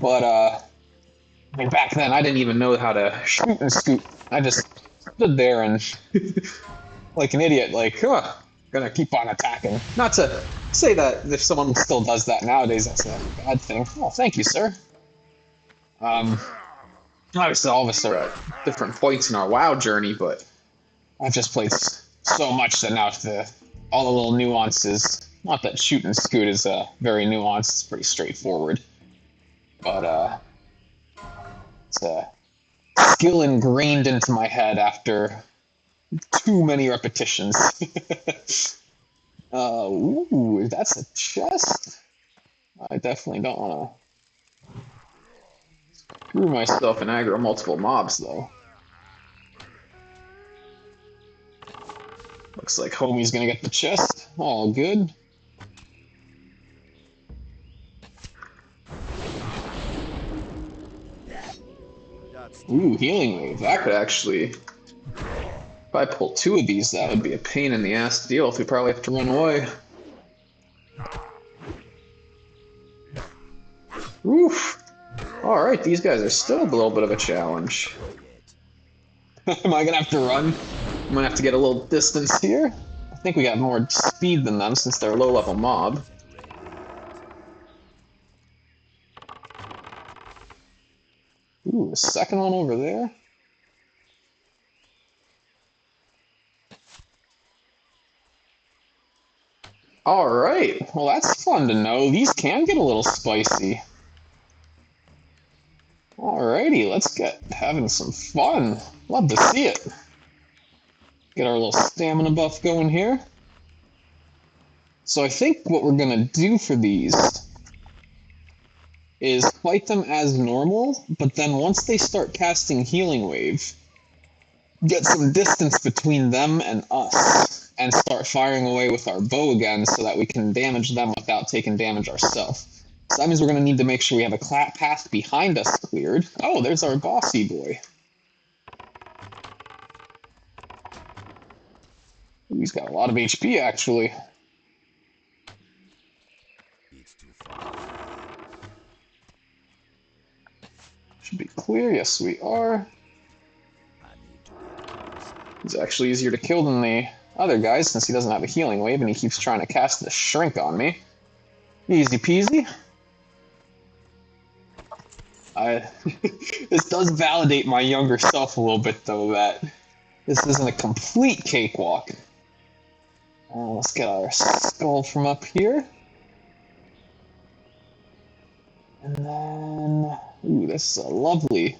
But I mean, back then I didn't even know how to shoot and scoot. I just stood there and like an idiot, like, gonna keep on attacking. Not to say that if someone still does that nowadays, that's a bad thing. Oh, thank you, sir. Obviously all of us are at different points in our WoW journey, but I've just played so much that now all the little nuances, not that shoot and scoot is very nuanced, it's pretty straightforward, but it's a skill ingrained into my head after too many repetitions. Ooh, that's a chest? I definitely don't want to screw myself and aggro multiple mobs, though. Looks like homie's gonna get the chest. All good. Ooh, healing wave. That could actually... If I pull 2 of these, that would be a pain in the ass to deal with. We probably have to run away. Oof. Alright, these guys are still a little bit of a challenge. Am I gonna have to run? I'm gonna have to get a little distance here. I think we got more speed than them since they're a low-level mob. Ooh, a second one over there. Alright, well that's fun to know. These can get a little spicy. Alrighty, let's get having some fun. Love to see it. Get our little stamina buff going here. So I think what we're gonna do for these is fight them as normal, but then once they start casting Healing Wave, get some distance between them and us, and start firing away with our bow again so that we can damage them without taking damage ourselves. So that means we're going to need to make sure we have a path behind us cleared. Oh, there's our bossy boy. Ooh, he's got a lot of HP, actually. Should be clear. Yes, we are. He's actually easier to kill than the other guys since he doesn't have a healing wave and he keeps trying to cast the shrink on me. Easy peasy. This does validate my younger self a little bit, though, that this isn't a complete cakewalk. Let's get our skull from up here. And then... Ooh, this is a lovely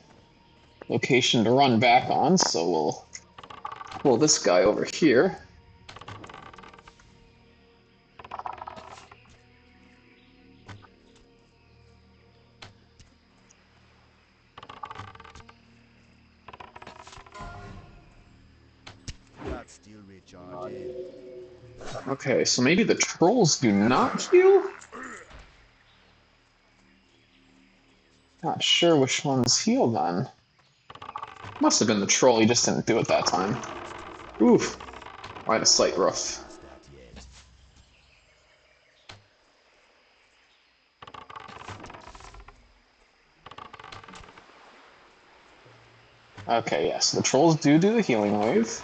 location to run back on, so we'll pull this guy over here. Okay, so maybe the trolls do not heal? Not sure which ones heal then. Must have been the troll, he just didn't do it that time. Oof. I had a slight rough. Okay, yes, the trolls do the healing wave.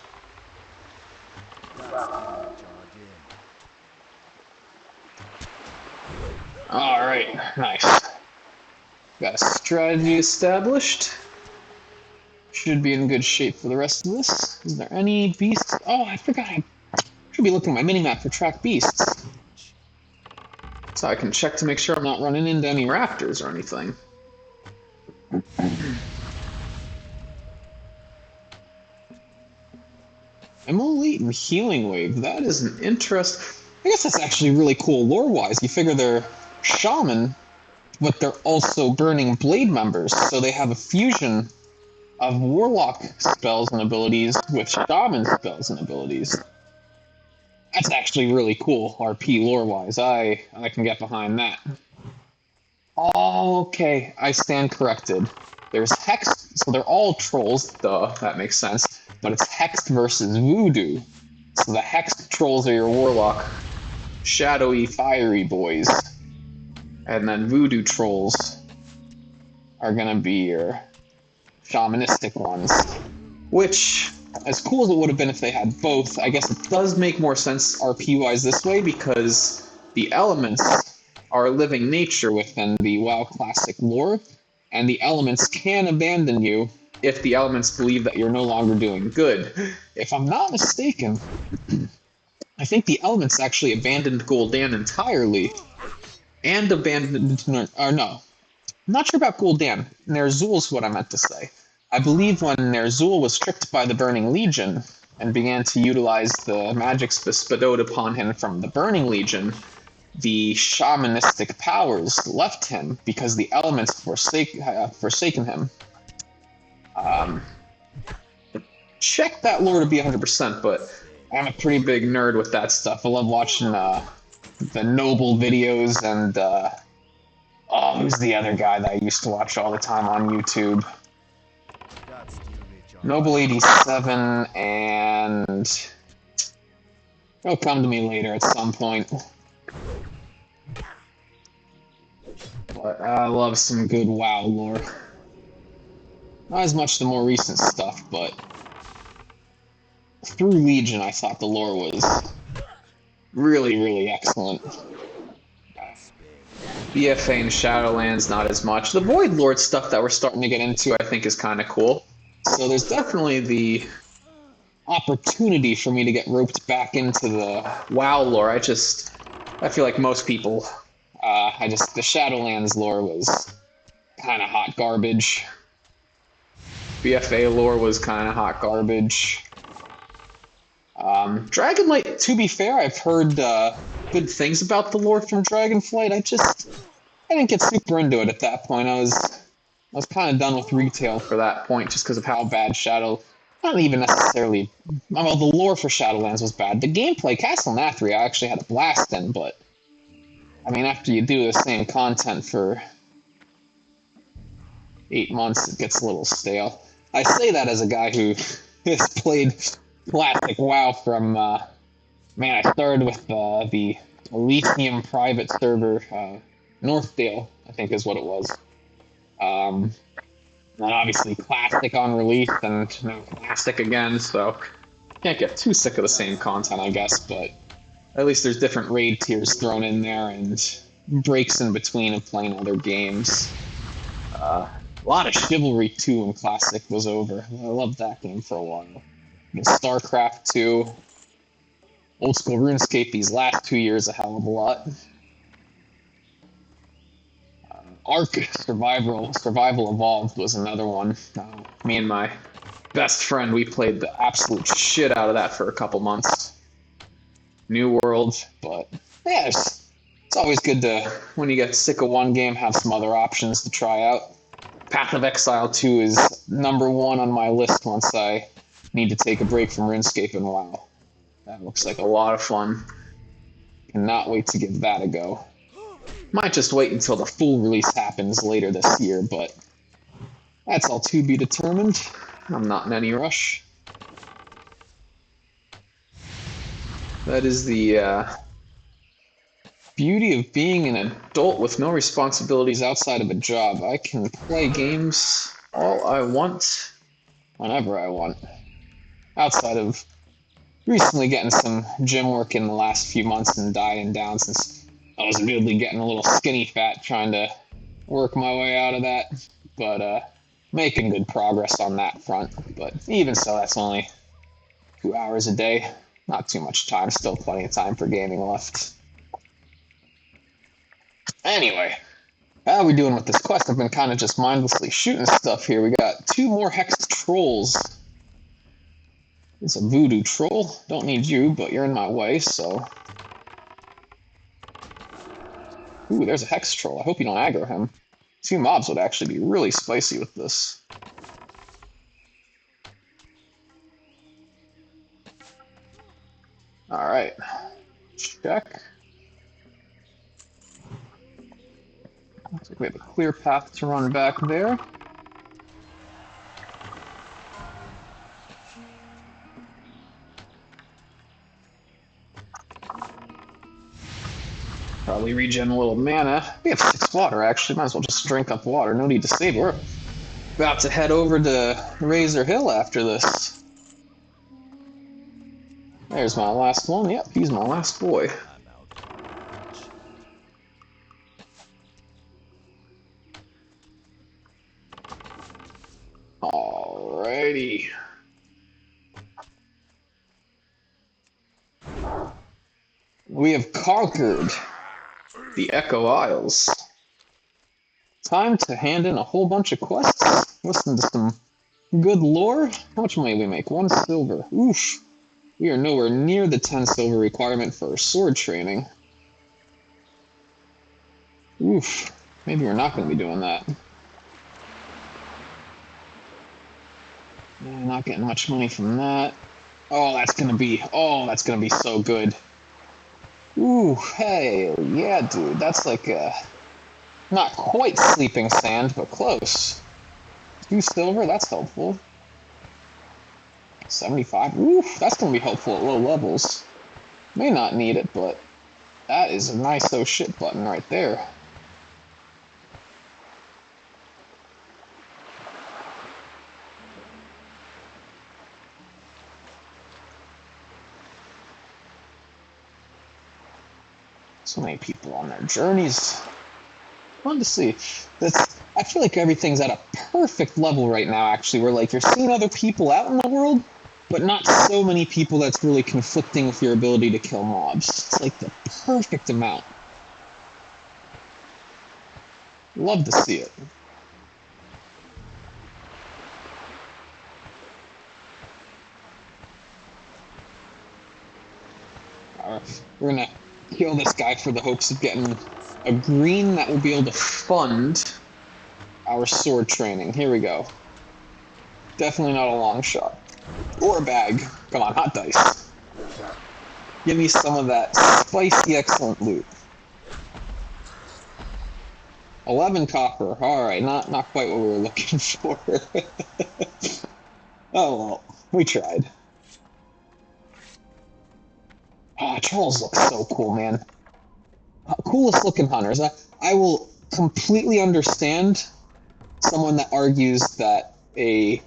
Alright, nice. Got a strategy established. Should be in good shape for the rest of this. Is there any beasts? Oh, I forgot. I should be looking at my minimap for track beasts. So I can check to make sure I'm not running into any raptors or anything. Immolate and Healing Wave. That is an interest. I guess that's actually really cool lore-wise. You figure they're shaman, but they're also burning blade members, so they have a fusion of warlock spells and abilities with shaman spells and abilities. That's actually really cool, RP lore-wise. I can get behind that. Okay, I stand corrected. There's Hex, so they're all trolls, duh, that makes sense, but it's Hexed versus Voodoo. So the Hexed trolls are your warlock, shadowy, fiery boys. And then Voodoo trolls are gonna be your shamanistic ones. Which, as cool as it would have been if they had both, I guess it does make more sense RP-wise this way because the elements are living nature within the WoW Classic lore, and the elements can abandon you if the elements believe that you're no longer doing good. If I'm not mistaken, I think the elements actually abandoned Gul'dan entirely, and abandoned... or no. I'm not sure about Gul'dan. Ner'zhul's what I meant to say. I believe when Ner'zhul was tricked by the Burning Legion and began to utilize the magics bestowed upon him from the Burning Legion, the shamanistic powers left him because the elements forsaken him. Check that lore to be 100%, but I'm a pretty big nerd with that stuff. I love watching the Noble videos and who's the other guy that I used to watch all the time on YouTube? Noble 87 and... It'll come to me later at some point. But I love some good WoW lore. Not as much the more recent stuff, but... Through Legion, I thought the lore was really, really excellent. BFA and Shadowlands, not as much. The Void Lord stuff that we're starting to get into, I think, is kind of cool. So there's definitely the opportunity for me to get roped back into the WoW lore. I just I feel like most people, the Shadowlands lore was kind of hot garbage. BFA lore was kind of hot garbage. Dragonlight, to be fair, I've heard good things about the lore from Dragonflight. I didn't get super into it at that point. I was kind of done with retail for that point, just because of how bad not even necessarily. Well, the lore for Shadowlands was bad. The gameplay, Castle Nathria, I actually had a blast in, but I mean, after you do the same content for 8 months, it gets a little stale. I say that as a guy who has played classic WoW from, man, I started with the Elysium private server, Northdale, I think is what it was. And then obviously classic on release, and classic again, so can't get too sick of the same content, I guess, but at least there's different raid tiers thrown in there and breaks in between of playing other games. A lot of Chivalry 2 in Classic was over. I loved that game for a while. And StarCraft 2. Old School RuneScape these last 2 years a hell of a lot. Ark Survival Evolved was another one. Me and my best friend, we played the absolute shit out of that for a couple months. New World, but yeah, it's always good to, when you get sick of one game, have some other options to try out. Path of Exile 2 is #1 on my list once I need to take a break from RuneScape and WoW. That looks like a lot of fun. Cannot wait to give that a go. Might just wait until the full release happens later this year, but that's all to be determined. I'm not in any rush. That is the beauty of being an adult with no responsibilities outside of a job. I can play games all I want, whenever I want. Outside of recently getting some gym work in the last few months and dieting down, since I was admittedly getting a little skinny fat trying to work my way out of that. But making good progress on that front. But even so, that's only 2 hours a day. Not too much time, still plenty of time for gaming left. Anyway, how are we doing with this quest? I've been kind of just mindlessly shooting stuff here. We got 2 more hexed trolls. It's a voodoo troll. Don't need you, but you're in my way, so... Ooh, there's a hex troll. I hope you don't aggro him. 2 mobs would actually be really spicy with this. Alright. Check. Looks like we have a clear path to run back there. Probably regen a little mana. We have 6 water, actually. Might as well just drink up water. No need to save. We're about to head over to Razor Hill after this. There's my last one. Yep, he's my last boy. Alrighty. We have conquered the Echo Isles. Time to hand in a whole bunch of quests. Listen to some good lore. How much money do we make? 1 silver. Oof. We are nowhere near the 10 silver requirement for sword training. Oof. Maybe we're not going to be doing that. Not getting much money from that. Oh, that's going to be so good. Ooh, hey, yeah, dude. That's like not quite sleeping sand, but close. 2 silver, that's helpful. 75. Oof, that's going to be helpful at low levels. May not need it, but that is a nice oh shit button right there. So many people on their journeys. Fun to see. I feel like everything's at a perfect level right now, actually, where like you're seeing other people out in the world, but not so many people that's really conflicting with your ability to kill mobs. It's like the perfect amount. Love to see it. We're gonna kill this guy for the hopes of getting a green that will be able to fund our sword training. Here we go. Definitely not a long shot. Or a bag. Come on, hot dice. Give me some of that spicy, excellent loot. 11 copper. Alright, not quite what we were looking for. Oh well, we tried. Ah, trolls look so cool, man. Coolest looking hunters. I will completely understand someone that argues that a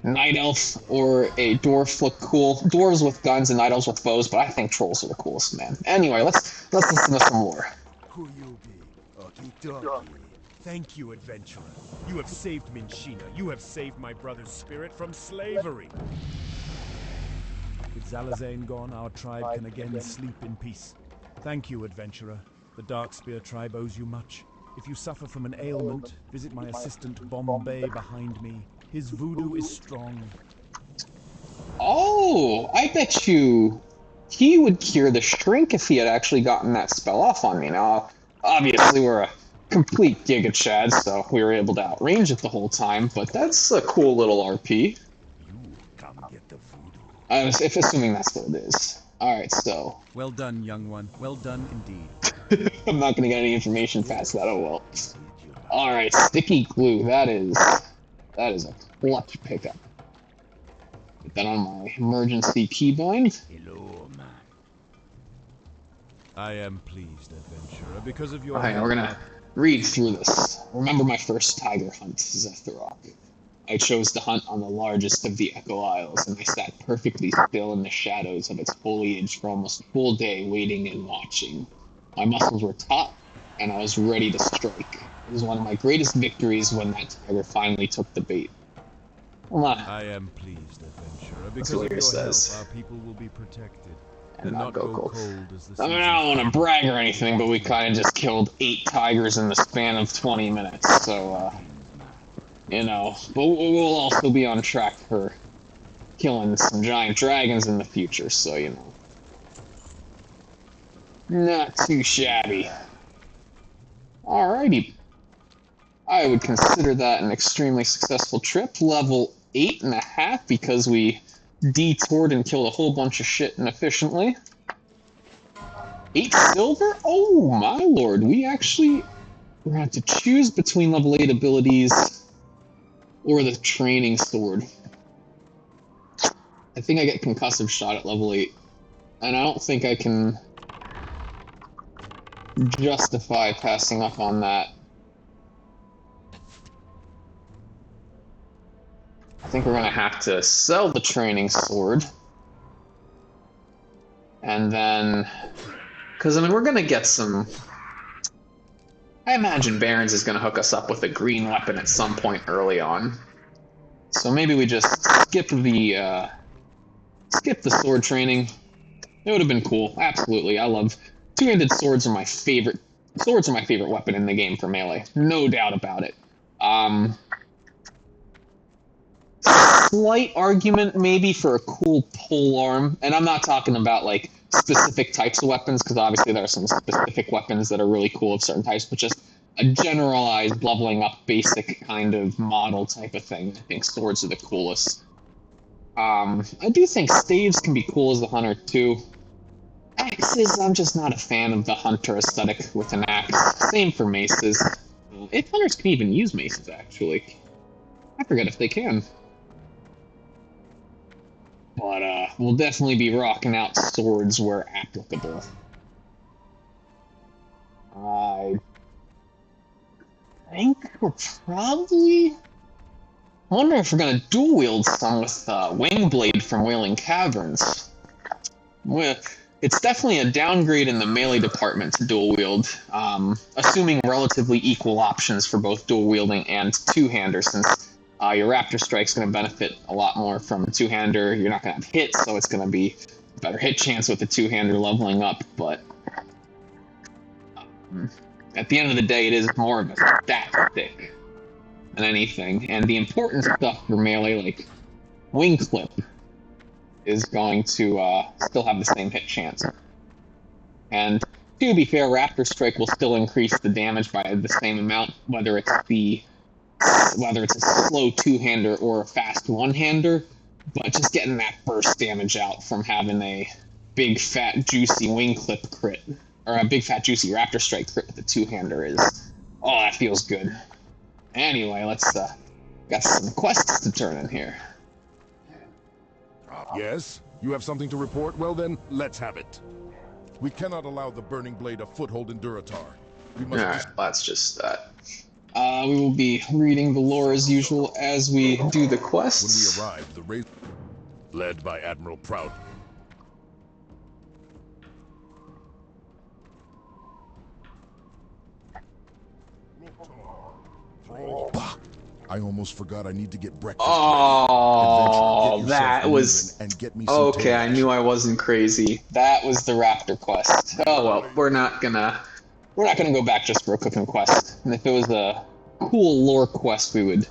night elf or a dwarf look cool. Dwarves with guns and night elves with bows, but I think trolls are the coolest, man. Anyway, let's listen to some lore. Who you be? Okie-dokie. Thank you, adventurer. You have saved Minshina. You have saved my brother's spirit from slavery. With Zalazane gone, our tribe can again sleep in peace. Thank you, adventurer. The Darkspear tribe owes you much. If you suffer from an ailment, visit my assistant Bombay behind me. His voodoo is strong. Oh, I bet you he would cure the shrink if he had actually gotten that spell off on me. Now, obviously, we're a complete Giga Chad, so we were able to outrange it the whole time, but that's a cool little RP. You come get the voodoo. If assuming that's what it is. Alright, so. Well done, young one. Well done indeed. I'm not gonna get any information past that, oh well. Alright, sticky glue. That is a clutch pickup. Put that on my emergency keybind. Hello, man. I am pleased, adventurer, because of your... Alright, we're gonna read through this. Remember my first tiger hunt, Zetharok. I chose to hunt on the largest of the Echo Isles, and I sat perfectly still in the shadows of its foliage for almost a full day, waiting and watching. My muscles were taut, and I was ready to strike. It was one of my greatest victories when that tiger finally took the bait. I am pleased, adventurer, because of your help, our people will be protected. And not go cold as the I mean, I don't want to brag or anything, but we kind of just killed 8 tigers in the span of 20 minutes, so, you know. But we'll also be on track for killing some giant dragons in the future, so, you know. Not too shabby. Alrighty. I would consider that an extremely successful trip. Level 8.5 because we detoured and killed a whole bunch of shit inefficiently. 8 silver? Oh my lord, we're going to have to choose between level 8 abilities or the training sword. I think I get concussive shot at level 8, and I don't think I can justify passing up on that. I think we're going to have to sell the training sword. And then... Because, I mean, we're going to get some... I imagine Barons is going to hook us up with a green weapon at some point early on. So maybe we just skip the sword training. It would have been cool. Absolutely. I love... Two-handed swords are my favorite... Swords are my favorite weapon in the game for melee. No doubt about it. Slight argument maybe for a cool polearm, and I'm not talking about like specific types of weapons, because obviously there are some specific weapons that are really cool of certain types, but just a generalized leveling up basic kind of model type of thing. I think swords are the coolest. I do think staves can be cool as the hunter too. Axes, I'm just not a fan of the hunter aesthetic with an axe. Same for maces. If hunters can even use maces, actually. I forget if they can. But, we'll definitely be rocking out swords where applicable. I think we're probably... I wonder if we're gonna dual-wield some with, Wingblade from Wailing Caverns. It's definitely a downgrade in the melee department to dual-wield, assuming relatively equal options for both dual-wielding and two-hander, since Your Raptor Strike's going to benefit a lot more from a two-hander. You're not going to have hits, so it's going to be a better hit chance with the two-hander leveling up, but at the end of the day, it is more of a stat stick than anything. And the important stuff for melee, like Wing Clip, is going to still have the same hit chance. And to be fair, Raptor Strike will still increase the damage by the same amount, whether it's a slow two-hander or a fast one-hander. But just getting that burst damage out from having a big fat juicy Wing Clip crit, or a big fat juicy Raptor Strike crit with the two-hander is, oh, that feels good. Anyway, let's got some quests to turn in here. Yes? You have something to report? Well then, let's have it. We cannot allow the Burning Blade a foothold in Duratar. We must... Alright, that's just that. We will be reading the lore as usual as we do the quests. When we arrive, the race... led by Admiral Prout. I almost forgot I need to get breakfast. Oh, ready. that was... And get me some Okay, I tails. knew I wasn't crazy. That was the Raptor quest. Oh well, we're not gonna go back just for a cooking quest. And if it was a cool lore quest, we would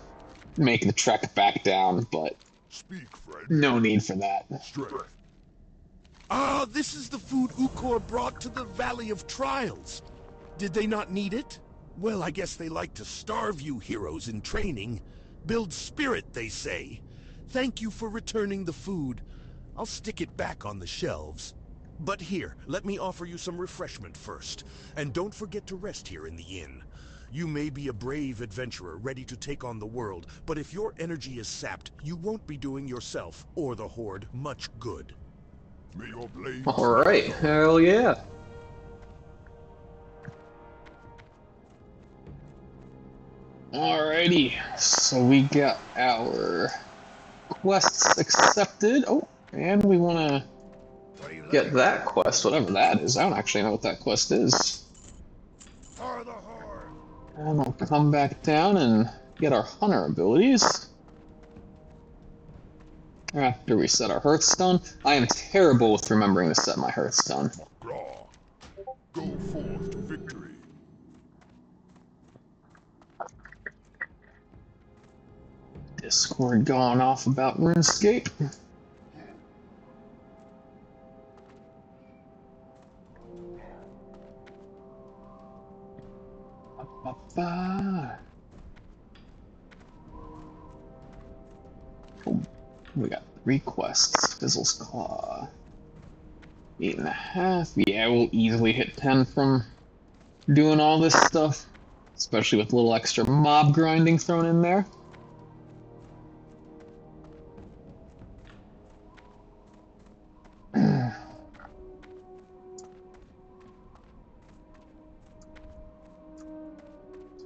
make the trek back down, but Speak, friend. no need for that. Strength. Ah, this is the food Ukor brought to the Valley of Trials. Did they not need it? Well, I guess they like to starve you heroes in training. Build spirit, they say. Thank you for returning the food. I'll stick it back on the shelves. But here, let me offer you some refreshment first. And don't forget to rest here in the inn. You may be a brave adventurer ready to take on the world, but if your energy is sapped, you won't be doing yourself or the Horde much good. May your blade... Alright, hell yeah. Alrighty, so we got our quests accepted. Oh, and we want to get that quest, whatever that is. I don't actually know what that quest is. And we'll come back down and get our hunter abilities. After we set our Hearthstone. I am terrible with remembering to set my Hearthstone. Go forth to victory. Discord going off about RuneScape. Oh, we got 3 quests. Fizzle's Claw. 8.5. Yeah, we'll easily hit 10 from doing all this stuff. Especially with a little extra mob grinding thrown in there.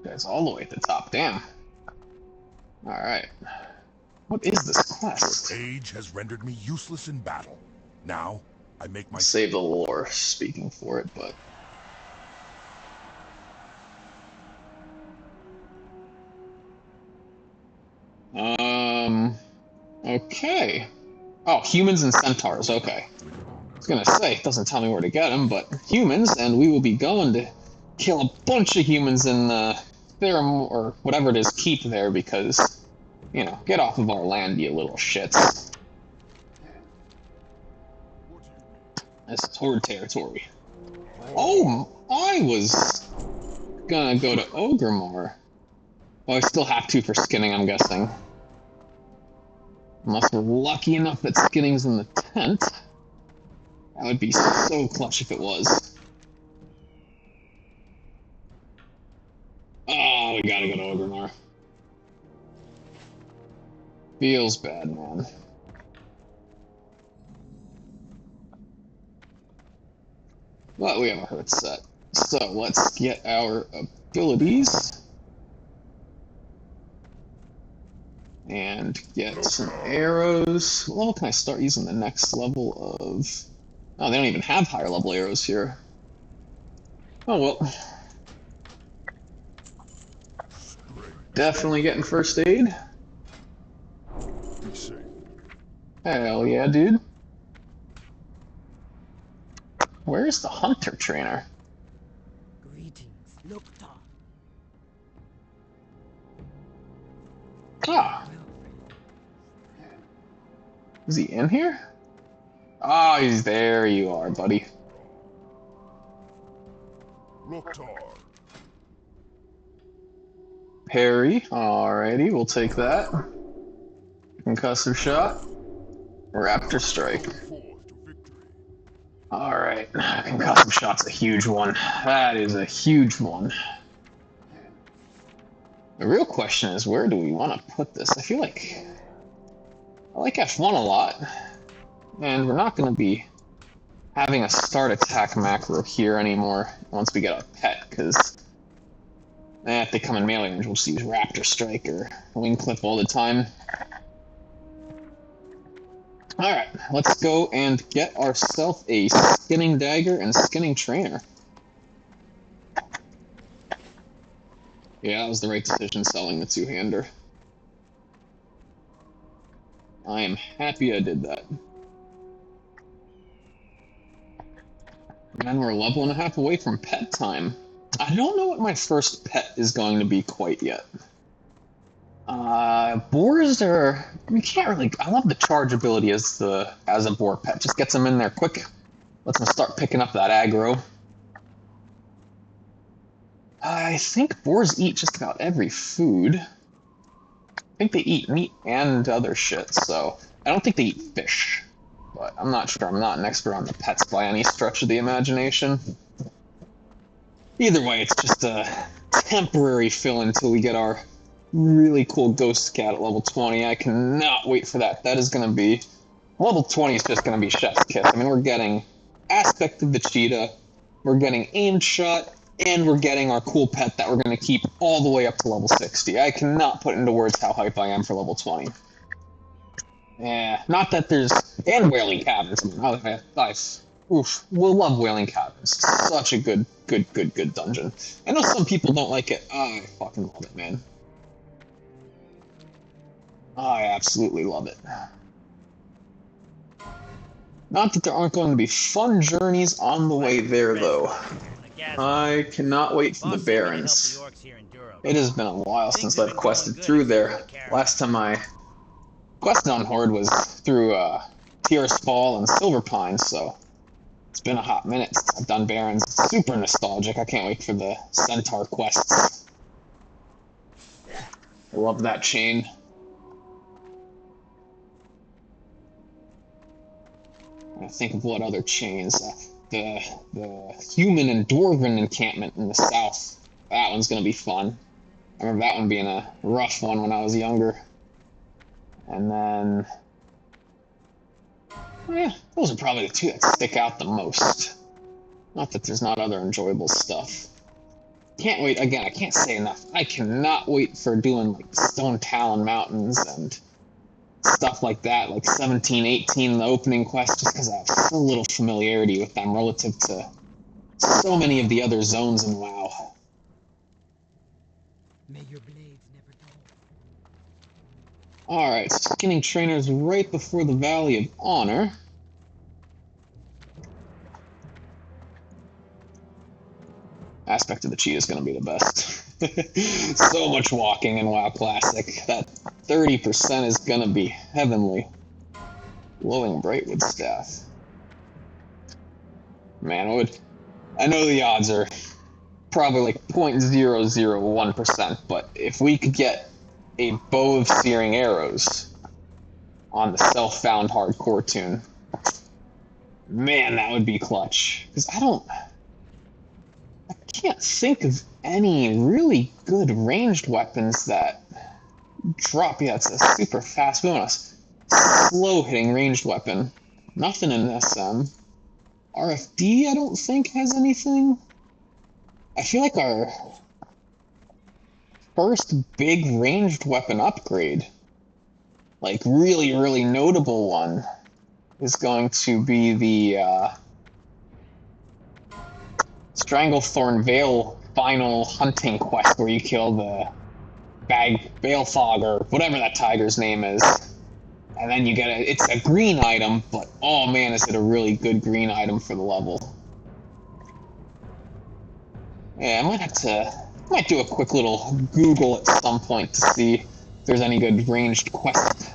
Guys, all the way at the top. Damn. Alright. What is this quest? Age has rendered me useless in battle. Now, I make my... Save the lore speaking for it, but... Okay. Oh, humans and centaurs, okay. I was gonna say, it doesn't tell me where to get them, but humans, and we will be going to kill a bunch of humans in the Therum, or whatever it is, keep there, because, you know, get off of our land, you little shits. This is Horde territory. Oh, I was gonna go to Ogremore. Well, I still have to for skinning, I'm guessing. Unless we're lucky enough that skinning's in the tent. That would be so clutch if it was. Oh, we gotta go to Ogremore. Feels bad, man. But we have a hurt set. So let's get our abilities. And get some arrows. What level can I start using the next level of... Oh, they don't even have higher level arrows here. Oh well. Definitely getting first aid. Hell yeah, dude. Where's the hunter trainer? Greetings, Lokta. Ah, is he in here? Oh, he's there. You are, buddy. Loktar. Parry. Alrighty, we'll take that. Concussive shot. Raptor strike. Alright, concussive shot's a huge one. That is a huge one. The real question is, where do we want to put this? I feel like I like F1 a lot, and we're not going to be having a start attack macro here anymore once we get a pet, because if they come in melee range, we'll just use Raptor Strike or Wing Clip all the time. Alright, let's go and get ourselves a Skinning Dagger and Skinning Trainer. Yeah, that was the right decision selling the two-hander. I am happy I did that. And then we're a level and a half away from pet time. I don't know what my first pet is going to be quite yet. Boars are... We can't really... I love the charge ability as a boar pet. Just gets them in there quick. Lets them start picking up that aggro. I think boars eat just about every food. I think they eat meat and other shit, so... I don't think they eat fish. But I'm not sure. I'm not an expert on the pets by any stretch of the imagination. Either way, it's just a temporary fill until we get our really cool ghost cat at level 20. I cannot wait for that. That is going to be... Level 20 is just going to be chef's kiss. I mean, we're getting Aspect of the Cheetah, we're getting Aimed Shot, and we're getting our cool pet that we're going to keep all the way up to level 60. I cannot put into words how hype I am for level 20. Yeah, not that there's... And Wailing Caverns. We'll love Wailing Caverns. Such a good dungeon. I know some people don't like it. I fucking love it, man. I absolutely love it. Not that there aren't going to be fun journeys on the way there, though. I cannot wait for the Barrens. It has been a while since I've quested through there. Last time I quested on Horde was through Tier's Fall and Silver Pine, so it's been a hot minute since I've done Barrens. It's super nostalgic. I can't wait for the Centaur quests. I love that chain. I think of what other chains. The human and dwarven encampment in the south. That one's going to be fun. I remember that one being a rough one when I was younger. And then... yeah, those are probably the two that stick out the most. Not that there's not other enjoyable stuff. Can't wait, again, I can't say enough. I cannot wait for doing like Stone Talon Mountains and stuff like that, like 17, 18, the opening quest, just because I have so little familiarity with them relative to so many of the other zones in WoW. May your blades never dull. Alright, Skinning Trainer's right before the Valley of Honor. Aspect of the Cheetah is going to be the best. So much walking in WoW Classic. That 30% is going to be heavenly. Glowing Brightwood Staff. Man, I know the odds are probably like 0.001%, but if we could get a bow of searing arrows on the self-found hardcore tune, man, that would be clutch. Because I can't think of any really good ranged weapons that drop. Yeah, it's a super fast. We want a slow hitting ranged weapon. Nothing in SM. RFD, I don't think has anything. I feel like our first big ranged weapon upgrade, like really notable one, is going to be the Stranglethorn Vale final hunting quest where you kill the Balefog or whatever that tiger's name is. And then you get it's a green item, but oh man, is it a really good green item for the level. Yeah, might do a quick little Google at some point to see if there's any good ranged quest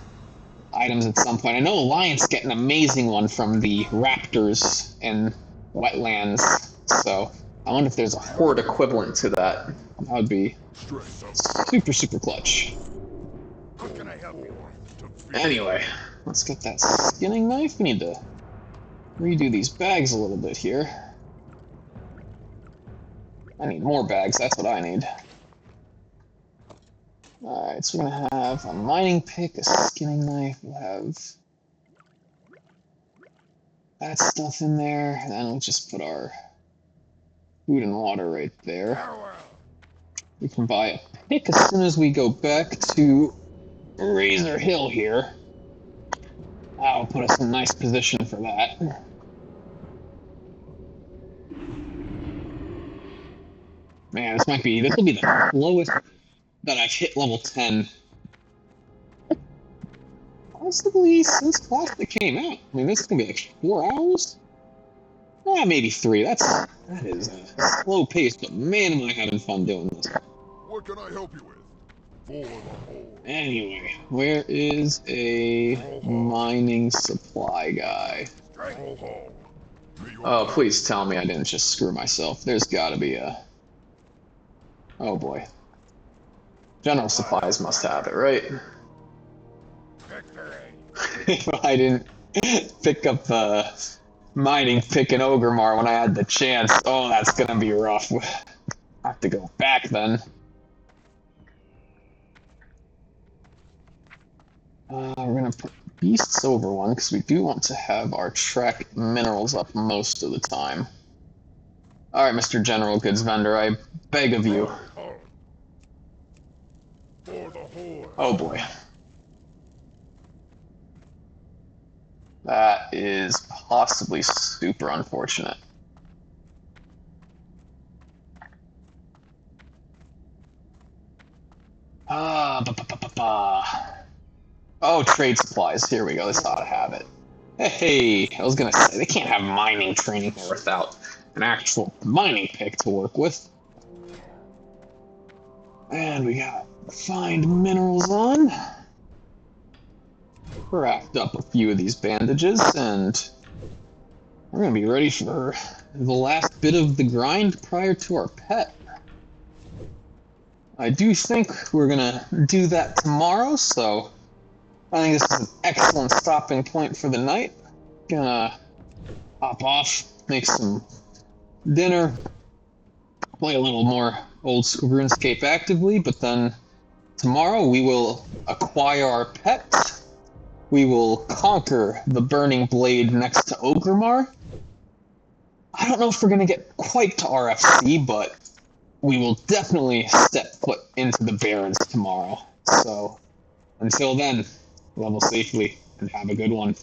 items at some point. I know Alliance get an amazing one from the raptors in wetlands, so I wonder if there's a horde equivalent to that. That would be super, super clutch. Anyway, let's get that skinning knife. We need to redo these bags a little bit here. I need more bags, that's what I need. Alright, so we're gonna have a mining pick, a skinning knife, we'll have that stuff in there, and then we'll just put our food and water right there. We can buy a pick as soon as we go back to Razor Hill here. That'll put us in a nice position for that. Man, this will be the lowest that I've hit level 10. Possibly since Plastic came out. I mean, this is gonna be like 4 hours? Maybe 3. That is a slow pace, but man, am I having fun doing this. What can I help you with? For the whole. Anyway, where is a mining supply guy? Oh, please tell me I didn't just screw myself. There's gotta be a... Oh boy. General supplies must have it, right? If I didn't pick up mining pick in Ogremar when I had the chance, oh, that's gonna be rough. I have to go back then. We're gonna put beasts over one because we do want to have our track minerals up most of the time. Alright, Mr. General Goods Vendor, I beg of you. Oh boy. That is possibly super unfortunate. Oh, trade supplies. Here we go. This ought to have it. Hey, I was gonna say, they can't have mining training without an actual mining pick to work with. And we got find minerals on. Craft up a few of these bandages, and we're gonna be ready for the last bit of the grind prior to our pet. I do think we're gonna do that tomorrow, so I think this is an excellent stopping point for the night. Gonna hop off, make some dinner, play a little more old school RuneScape actively, but then tomorrow we will acquire our pet. We will conquer the Burning Blade next to Ogremar. I don't know if we're gonna get quite to RFC, but we will definitely step foot into the Barrens tomorrow. So, until then, level safely and have a good one.